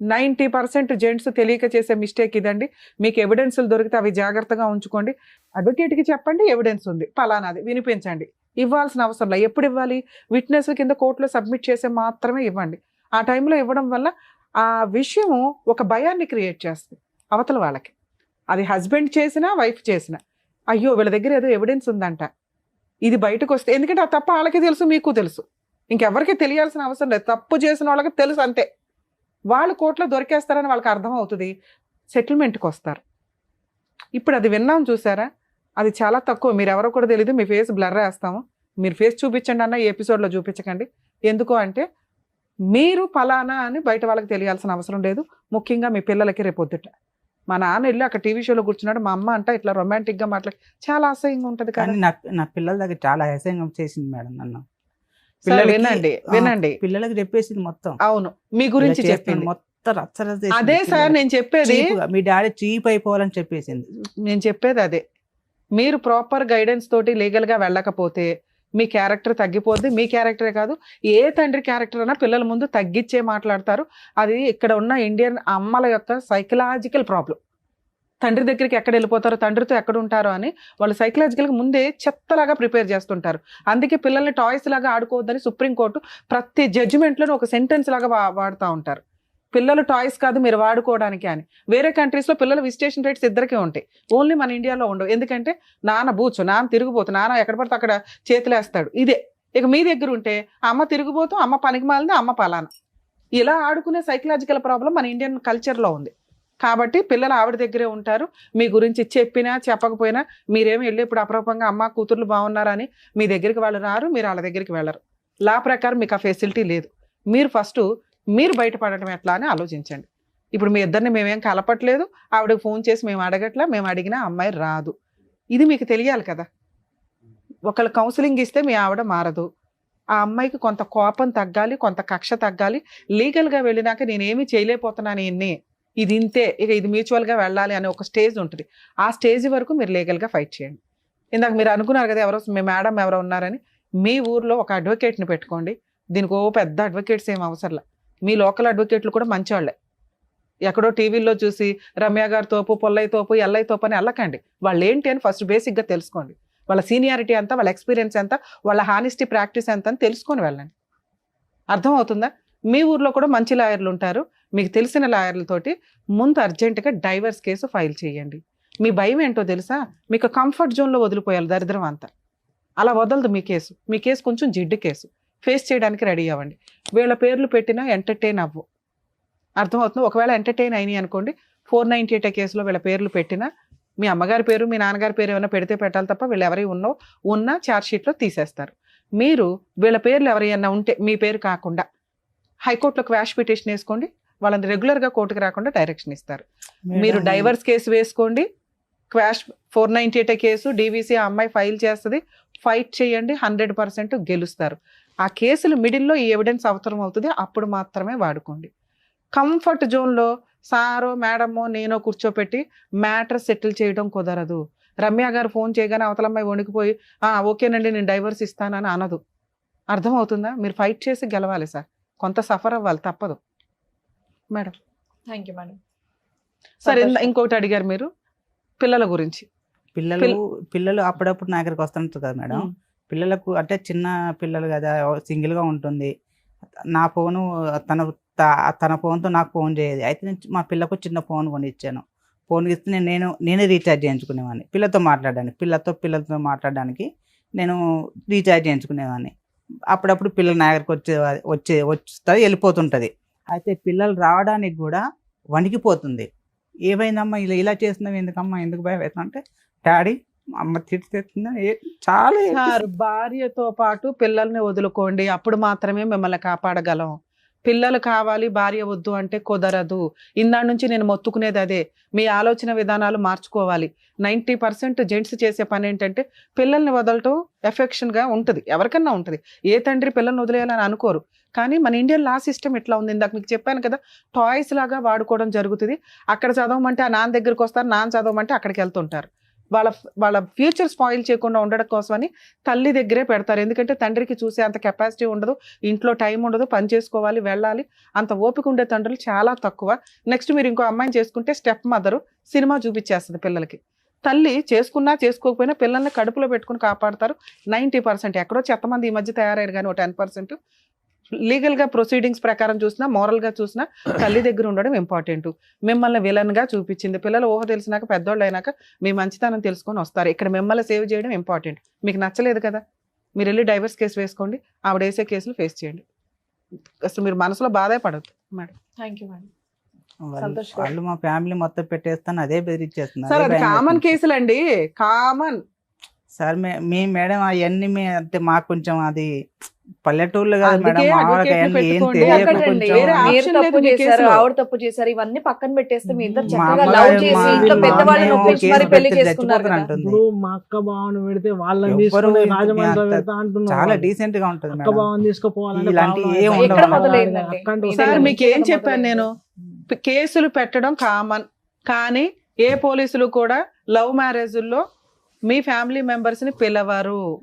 90% జెంట్స్ తెలియక చేసే మిస్టేక్ ఇదండి. మీకు ఎవిడెన్స్లు దొరికితే అవి జాగ్రత్తగా ఉంచుకోండి. అడ్వకేట్కి చెప్పండి ఎవిడెన్స్ ఉంది పలానాది వినిపించండి. ఇవ్వాల్సిన అవసరం లేదు. ఎప్పుడు ఇవ్వాలి? విట్నెస్ కింద కోర్టులో సబ్మిట్ చేసే మాత్రమే ఇవ్వండి. ఆ టైంలో ఇవ్వడం వల్ల ఆ విషయము ఒక భయాన్ని క్రియేట్ చేస్తుంది అవతల వాళ్ళకి. అది హస్బెండ్ చేసినా వైఫ్ చేసినా, అయ్యో వీళ్ళ దగ్గర ఏదో ఎవిడెన్స్ ఉందంట, ఇది బయటకు వస్తే, ఎందుకంటే ఆ తప్పు వాళ్ళకి తెలుసు, మీకు తెలుసు, ఇంకెవరికి తెలియాల్సిన అవసరం లేదు. తప్పు చేసిన వాళ్ళకి తెలుసు అంతే. వాళ్ళు కోర్టులో దొరికేస్తారని వాళ్ళకి అర్థం అవుతుంది, సెటిల్మెంట్కి వస్తారు. ఇప్పుడు అది విన్నాం చూసారా, అది చాలా తక్కువ. మీరు ఎవరో కూడా తెలియదు, మీ ఫేస్ బ్లర్ వేస్తాము, మీరు ఫేస్ చూపించండి అన్న ఈ ఎపిసోడ్లో చూపించకండి. ఎందుకు అంటే మీరు ఫలానా అని బయట వాళ్ళకి తెలియాల్సిన అవసరం లేదు. ముఖ్యంగా మీ పిల్లలకి రేపొద్దుట మా నాన్న వెళ్ళి అక్కడ టీవీ షోలో కూర్చున్నాడు, మా అమ్మ అంట ఇట్లా రొమాంటిక్గా మాట్లాడి చాలా అసహ్యంగా ఉంటుంది కానీ కానీ నా పిల్లల దగ్గర చాలా అసహ్యంగా చేసింది మేడం నన్ను. సరే, వినండి వినండి. పిల్లలకి చెప్పేసింది మొత్తం. అవును, మీ గురించి ఇలా చేస్తుంది, చెప్పింది. మొత్తం రచ్చరచ్చ చేసింది. అదే సార్ నేను చెప్పేది. చీపుగా, మీ డాడీ చీప్ అయిపోవాలని చెప్పేసింది. నేను చెప్పేది అదే. మీరు ప్రాపర్ గైడెన్స్ తోటి లీగల్ గా వెళ్ళకపోతే మీ క్యారెక్టర్ తగ్గిపోద్ది. మీ క్యారెక్టరే కాదు, ఏ తండ్రి క్యారెక్టర్ అయినా పిల్లల ముందు తగ్గించే మాట్లాడతారు. అది ఇక్కడ ఉన్న ఇండియన్ అమ్మల యొక్క సైకలాజికల్ ప్రాబ్లం. తండ్రి దగ్గరికి ఎక్కడ వెళ్ళిపోతారో, తండ్రితో ఎక్కడ ఉంటారో అని వాళ్ళు సైకలాజికల్గా ముందే చెత్తలాగా ప్రిపేర్ చేస్తుంటారు. అందుకే పిల్లల్ని టాయ్స్ లాగా ఆడుకోవద్దని సుప్రీంకోర్టు ప్రతి జడ్జిమెంట్లోనూ ఒక సెంటెన్స్ లాగా వాడుతూ ఉంటారు. పిల్లలు టాయ్స్ కాదు మీరు వాడుకోవడానికి అని. వేరే కంట్రీస్లో పిల్లల విజిటేషన్ రైట్స్ ఇద్దరికే ఉంటాయి, ఓన్లీ మన ఇండియాలో ఉండవు. ఎందుకంటే నాన్న బూచు, నాన్న తిరిగిపోతు, నాన్న ఎక్కడ పడితే అక్కడ చేతులేస్తాడు, ఇదే. ఇక మీ దగ్గర ఉంటే అమ్మ తిరిగిపోతూ, అమ్మ పనికి మాలింది, అమ్మ పలానా. ఇలా ఆడుకునే సైకలాజికల్ ప్రాబ్లం మన ఇండియన్ కల్చర్లో ఉంది. కాబట్టి పిల్లలు ఆవిడ దగ్గరే ఉంటారు. మీ గురించి చెప్పినా చెప్పకపోయినా మీరేమి వెళ్ళి ఇప్పుడు అప్రూపంగా అమ్మ కూతుర్లు బాగున్నారని మీ దగ్గరికి వాళ్ళు రారు, మీరు వాళ్ళ దగ్గరికి వెళ్ళరు. లా ప్రకారం మీకు ఆ ఫెసిలిటీ లేదు. మీరు ఫస్ట్ మీరు బయటపడటం ఎట్లా అని ఆలోచించండి. ఇప్పుడు మీ ఇద్దరిని మేమేం కలపట్లేదు, ఆవిడకి ఫోన్ చేసి మేము అడగట్లా, మేము అడిగినా అమ్మాయి రాదు. ఇది మీకు తెలియాలి కదా. ఒకళ్ళు కౌన్సిలింగ్ ఇస్తే మీ ఆవిడ మారదు. ఆ అమ్మాయికి కొంత కోపం తగ్గాలి, కొంత కక్ష తగ్గాలి. లీగల్గా వెళ్ళినాక నేనేమీ చేయలేకపోతున్నాను ఇన్ని, ఇది ఇంతే, ఇక ఇది మ్యూచువల్గా వెళ్ళాలి అనే ఒక స్టేజ్ ఉంటుంది. ఆ స్టేజ్ వరకు మీరు లీగల్గా ఫైట్ చేయండి. ఇందాక మీరు అనుకున్నారు కదా ఎవరో మీ మేడం ఎవరో ఉన్నారని, మీ ఊర్లో ఒక అడ్వకేట్ని పెట్టుకోండి. దీనికి ఓ పెద్ద అడ్వకేట్స్ ఏం అవసరంలా, మీ లోకల్ అడ్వకేట్లు కూడా మంచివాళ్ళే. ఎక్కడో టీవీల్లో చూసి రమ్య గారి తోపు, పొల్లయ్య తోపు, ఎల్లయ్య తోపు అని వెళ్ళకండి. వాళ్ళు ఏంటి అని ఫస్ట్ బేసిక్గా తెలుసుకోండి. వాళ్ళ సీనియారిటీ ఎంత, వాళ్ళ ఎక్స్పీరియన్స్ ఎంత, వాళ్ళ హానెస్టీ ప్రాక్టీస్ ఎంత అని తెలుసుకొని వెళ్ళండి. అర్థమవుతుందా? మీ ఊర్లో కూడా మంచి లాయర్లు ఉంటారు, మీకు తెలిసిన లాయర్లతోటి ముందు అర్జెంటుగా డైవర్స్ కేసు ఫైల్ చేయండి. మీ భయం ఏంటో తెలుసా, మీకు కంఫర్ట్ జోన్లో వదిలిపోయాలి దరిద్రం అంతా. అలా వదలదు మీ కేసు. మీ కేసు కొంచెం జిడ్డు కేసు, ఫేస్ చేయడానికి రెడీ అవ్వండి. వీళ్ళ పేర్లు పెట్టినా ఎంటర్టైన్ అవ్వు. అర్థమవుతుంది? ఒకవేళ ఎంటర్టైన్ అయినాయి అనుకోండి, 498 కేసులో వీళ్ళ పేర్లు పెట్టినా మీ అమ్మగారి పేరు మీ నాన్నగారి పేరు ఏమైనా పెడితే పెట్టాలి తప్ప వీళ్ళు ఎవరి ఉన్న ఛార్జ్షీట్లో తీసేస్తారు. మీరు వీళ్ళ పేర్లు ఎవరైనా ఉంటే మీ పేరు కాకుండా హైకోర్టులో క్వాష్ పిటిషన్ వేసుకోండి. వాళ్ళని రెగ్యులర్గా కోర్టుకు రాకుండా డైరెక్షన్ ఇస్తారు. మీరు డైవర్స్ కేసు వేసుకోండి, క్వాష్ 498 కేసు డీవీసీ ఆ అమ్మాయి ఫైల్ చేస్తుంది, ఫైట్ చేయండి, 100% గెలుస్తారు. ఆ కేసులు మిడిల్లో ఈ ఎవిడెన్స్ అవసరం అవుతుంది, అప్పుడు మాత్రమే వాడుకోండి. కంఫర్ట్ జోన్లో సారో మేడమో నేనో కూర్చోపెట్టి మ్యాటర్ సెటిల్ చేయడం కుదరదు. రమ్య గారు ఫోన్ చేయగానే అవతలమ్మాయి వణికిపోయి ఓకేనండి నేను డైవర్స్ ఇస్తానని అనదు. అర్థమవుతుందా? మీరు ఫైట్ చేసి గెలవాలి సార్, కొంత సఫర్ అవ్వాలి, తప్పదు మేడం. Thank you madam. సరే, ఇంకోటి అడిగారు మీరు పిల్లల గురించి. పిల్లలు అప్పుడప్పుడు నా దగ్గరికి వస్తుంటారు కదా మేడం. పిల్లలకు అంటే చిన్న పిల్లలు కదా, సింగిల్గా ఉంటుంది. నా ఫోను తన ఫోన్తో నాకు ఫోన్ చేయదు. అయితే నేను మా పిల్లకు చిన్న ఫోన్ కొనిచ్చాను. ఫోన్ ఇస్తే నేనే రీఛార్జ్ చేయించుకునేవాడిని పిల్లతో మాట్లాడడానికి నేను రీఛార్జ్ చేయించుకునేవాడిని. అప్పుడప్పుడు పిల్లలు నా దగ్గరికి వస్తుంది వెళ్ళిపోతుంటుంది. అయితే పిల్లలు రావడానికి కూడా వణికిపోతుంది. ఏమైందమ్మా ఇలా చేస్తున్నావు, ఎందుకమ్మా, ఎందుకు భయం అవుతుంది అంటే, డాడీ అమ్మ తిడుతుందా. చాలా భార్యతో పాటు పిల్లల్ని వదులుకోండి, అప్పుడు మాత్రమే మిమ్మల్ని కాపాడగలం. పిల్లలు కావాలి భార్య వద్దు అంటే కుదరదు. ఇందాడి నుంచి నేను మొత్తుకునేది అదే, మీ ఆలోచన విధానాలు మార్చుకోవాలి. 90% జెంట్స్ చేసే పని ఏంటంటే పిల్లల్ని వదలటం ఎఫెక్షన్గా ఉంటుంది, ఎవరికన్నా ఉంటుంది. ఏ తండ్రి పిల్లల్ని వదిలేయాలని అనుకోరు. కానీ మన ఇండియన్ లా సిస్టమ్ ఇట్లా ఉంది. ఇందాక మీకు చెప్పాను కదా, టాయ్స్ లాగా వాడుకోవడం జరుగుతుంది. అక్కడ చదవమంటే ఆ నాన్న దగ్గరికి వస్తారు, నాన్న చదవమంటే అక్కడికి వెళ్తుంటారు. వాళ్ళ ఫ్యూచర్ స్పాయిల్ చేయకుండా ఉండడం కోసమని తల్లి దగ్గరే పెడతారు. ఎందుకంటే తండ్రికి చూసే అంత కెపాసిటీ ఉండదు, ఇంట్లో టైం ఉండదు, పని చేసుకోవాలి, వెళ్ళాలి, అంత ఓపిక ఉండే తండ్రులు చాలా తక్కువ. నెక్స్ట్ మీరు ఇంకో అమ్మాయిని చేసుకుంటే స్టెప్ మదరు సినిమా చూపించేస్తుంది పిల్లలకి. తల్లి చేసుకున్నా చేసుకోకపోయినా పిల్లల్ని కడుపులో పెట్టుకుని కాపాడతారు 90%. ఎక్కడో చెత్తమంది ఈ మధ్య తయారయ్యారు, కానీ 10% లీగల్గా ప్రొసీడింగ్స్ ప్రకారం చూసినా, మోరల్గా చూసినా తల్లి దగ్గర ఉండడం ఇంపార్టెంట్. మిమ్మల్ని విలన్గా చూపించింది. పిల్లలు ఊహ తెలిసినాక పెద్దోళ్ళు అయినాక మీ మంచితనం తెలుసుకొని వస్తారు. ఇక్కడ మిమ్మల్ని సేవ్ చేయడం ఇంపార్టెంట్. మీకు నచ్చలేదు కదా, మీరు వెళ్ళి డైవర్స్ కేసు వేసుకోండి, ఆవిడ వేసే కేసులు ఫేస్ చేయండి. అసలు మీరు మనసులో బాధే పడద్దు మేడం. Thank you madam. వాళ్ళు మా ఫ్యామిలీ మొత్తం పెట్టేస్తాను అదే బెదిరించేస్తున్నారు. సార్ అది కామన్ కేసులు అండి, కామన్. సార్ మీ మేడం అవన్నీ అంటే మాకు కొంచెం అది పల్లెటూర్లు కాదు మేడం, అందుకే మామూలుగా advocate అవన్నీ ఏం పెట్టుకోండి. తెలియక ఒకటండి, వేరే కొంచెం మీరు option తప్పు లేదు మీ చేశారు, కేసులో. ఆవిడ తప్పు చేశారు, ఇవన్నీ పక్కన పెట్టేస్తే మీ ఇద్దరు మా చక్కగా అమ్మ లవ్ గారు చేసి మా- ఇంట్లో మా పెద్దవాళ్ళని అమ్మ ఒప్పించి కేసు మరి పెళ్లి పెడితే చేసుకున్నారు కదా. చచ్చిపోతానంటుంది. ఇప్పుడు మా అక్క బావని పెడితే వాళ్ళని ఎవ్వరు తీసుకుని ఇంత రాజమండ్రి అంత పెడతా అంటున్నారు చాలా వాళ్ళు. డీసెంట్ గా ఉంటది అక్క మేడం. బావని తీసుకుపోవాలంటే ఇలాంటివి ప్రాబ్లం ఏం అవుతుంది. ఎక్కడ ఉండవు. మొదలైందండి? అక్కంటూ ఇదే సార్ కదా, మీకు ఏం ఇదే చెప్పాను మొదలైంది. నేను, కేసులు పెట్టడం కామన్, కానీ ఏ పోలీసులు కూడా లవ్ మ్యారేజ్ల్లో మీ ఫ్యామిలీ మెంబర్స్ ని పిలవరు,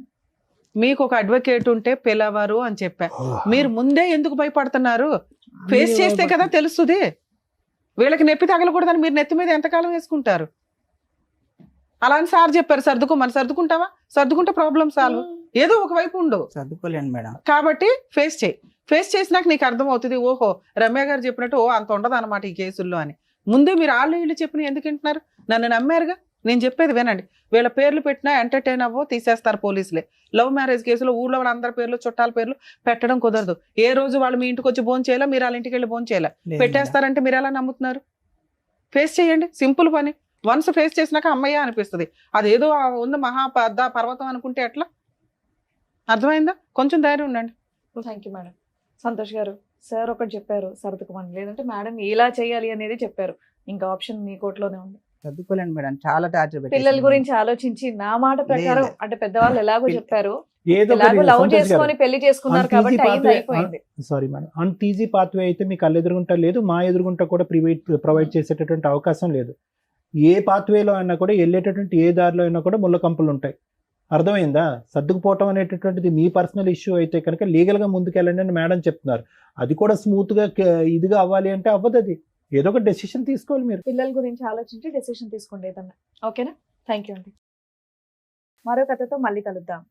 మీకు ఒక అడ్వకేట్ ఉంటే పిలవరు అని చెప్పా. మీరు ముందే ఎందుకు భయపడుతున్నారు? ఫేస్ చేస్తే కదా తెలుస్తుంది. వీళ్ళకి నొప్పి తగలకూడదని మీరు నెత్తి మీద ఎంతకాలం వేసుకుంటారు? అలా అని సార్ చెప్పారు సర్దుకోమని. సర్దుకుంటావా? సర్దుకుంటే ప్రాబ్లం సాల్వ్. ఏదో ఒక వైపు ఉండవు చదువుకోలేను మేడం. కాబట్టి ఫేస్ చేయి. ఫేస్ చేసినాక నీకు అర్థం అవుతుంది, ఓహో రమ్య గారు చెప్పినట్టు ఓ అంత ఉండదు అనమాట ఈ కేసుల్లో అని. ముందే మీరు వాళ్ళు వీళ్ళు చెప్పిన ఎందుకు వింటున్నారు? నన్ను నమ్మారుగా, నేను చెప్పేది వినండి. వీళ్ళ పేర్లు పెట్టినా ఎంటర్టైన్ అవ్వో తీసేస్తారు పోలీసులే. లవ్ మ్యారేజ్ కేసులో ఊళ్ళో వాళ్ళందరి పేర్లు చుట్టాల పేర్లు పెట్టడం కుదరదు. ఏ రోజు వాళ్ళు మీ ఇంటికి వచ్చి భోజనం చేయాలా, మీరు వాళ్ళ ఇంటికి వెళ్ళి భోజనం చేయాలా, లేదు పెట్టేస్తారంటే మీరు ఎలా నమ్ముతున్నారు? ఫేస్ చేయండి, సింపుల్ పని. వన్స్ ఫేస్ చేసినాక అమ్మయ్య అనిపిస్తుంది. అదేదో ఉన్న మహా పెద్ద పర్వతం అనుకుంటే ఎట్లా? అర్థమైందా? కొంచెం ధైర్యం ఉండండి. Thank you madam. సంతోష్ గారు, సార్ ఒకటి చెప్పారు సర్దుకోమని, లేదంటే మేడం ఇలా చేయాలి అనేది చెప్పారు. ఇంకా ఆప్షన్ మీ కోర్టులోనే ఉంది. చదువుకోలేను మేడం, చాలా టార్చర్ పిల్లల గురించి ఆలోచించి నా మాట ప్రకారం, లేదు. అంటే పెద్దవాళ్ళు ఎలాగో చెప్పారు, ఏదో ఎలాగో లవ్ చేసుకొని పెళ్లి చేసుకున్నారు Uneasy కాబట్టి అయింది, pathway- అయిపోయింది. సారీ మేడం, అంత ఈజీ పాత్వే అయితే మీకు కళ్ళు ఎదురుగుంటా లేదు, మా ఎదురుగుంటా కూడా ప్రొవైడ్ చేసేటటువంటి అవకాశం లేదు. ఏ పాత్వేలో అయినా కూడా వెళ్ళేటటువంటి ఏ దారిలో అయినా కూడా ముళ్ళ కంపలు ఉంటాయి. అర్థమైందా? సర్దుకుపోవటం అనేటటువంటిది మీ పర్సనల్ ఇష్యూ అయితే కనుక లీగల్గా ముందుకెళ్ళండి అని మేడం చెప్తున్నారు. అది కూడా స్మూత్గా ఇదిగా అవ్వాలి అంటే అవ్వదు. అది ఏదో ఒక డెసిషన్ తీసుకోవాలి మీరు. పిల్లల గురించి ఆలోచించి డెసిషన్ తీసుకోండి ఏదన్నా. ఓకేనా? థ్యాంక్ యూ అండి. మరో కథతో మళ్ళీ కలుద్దాం.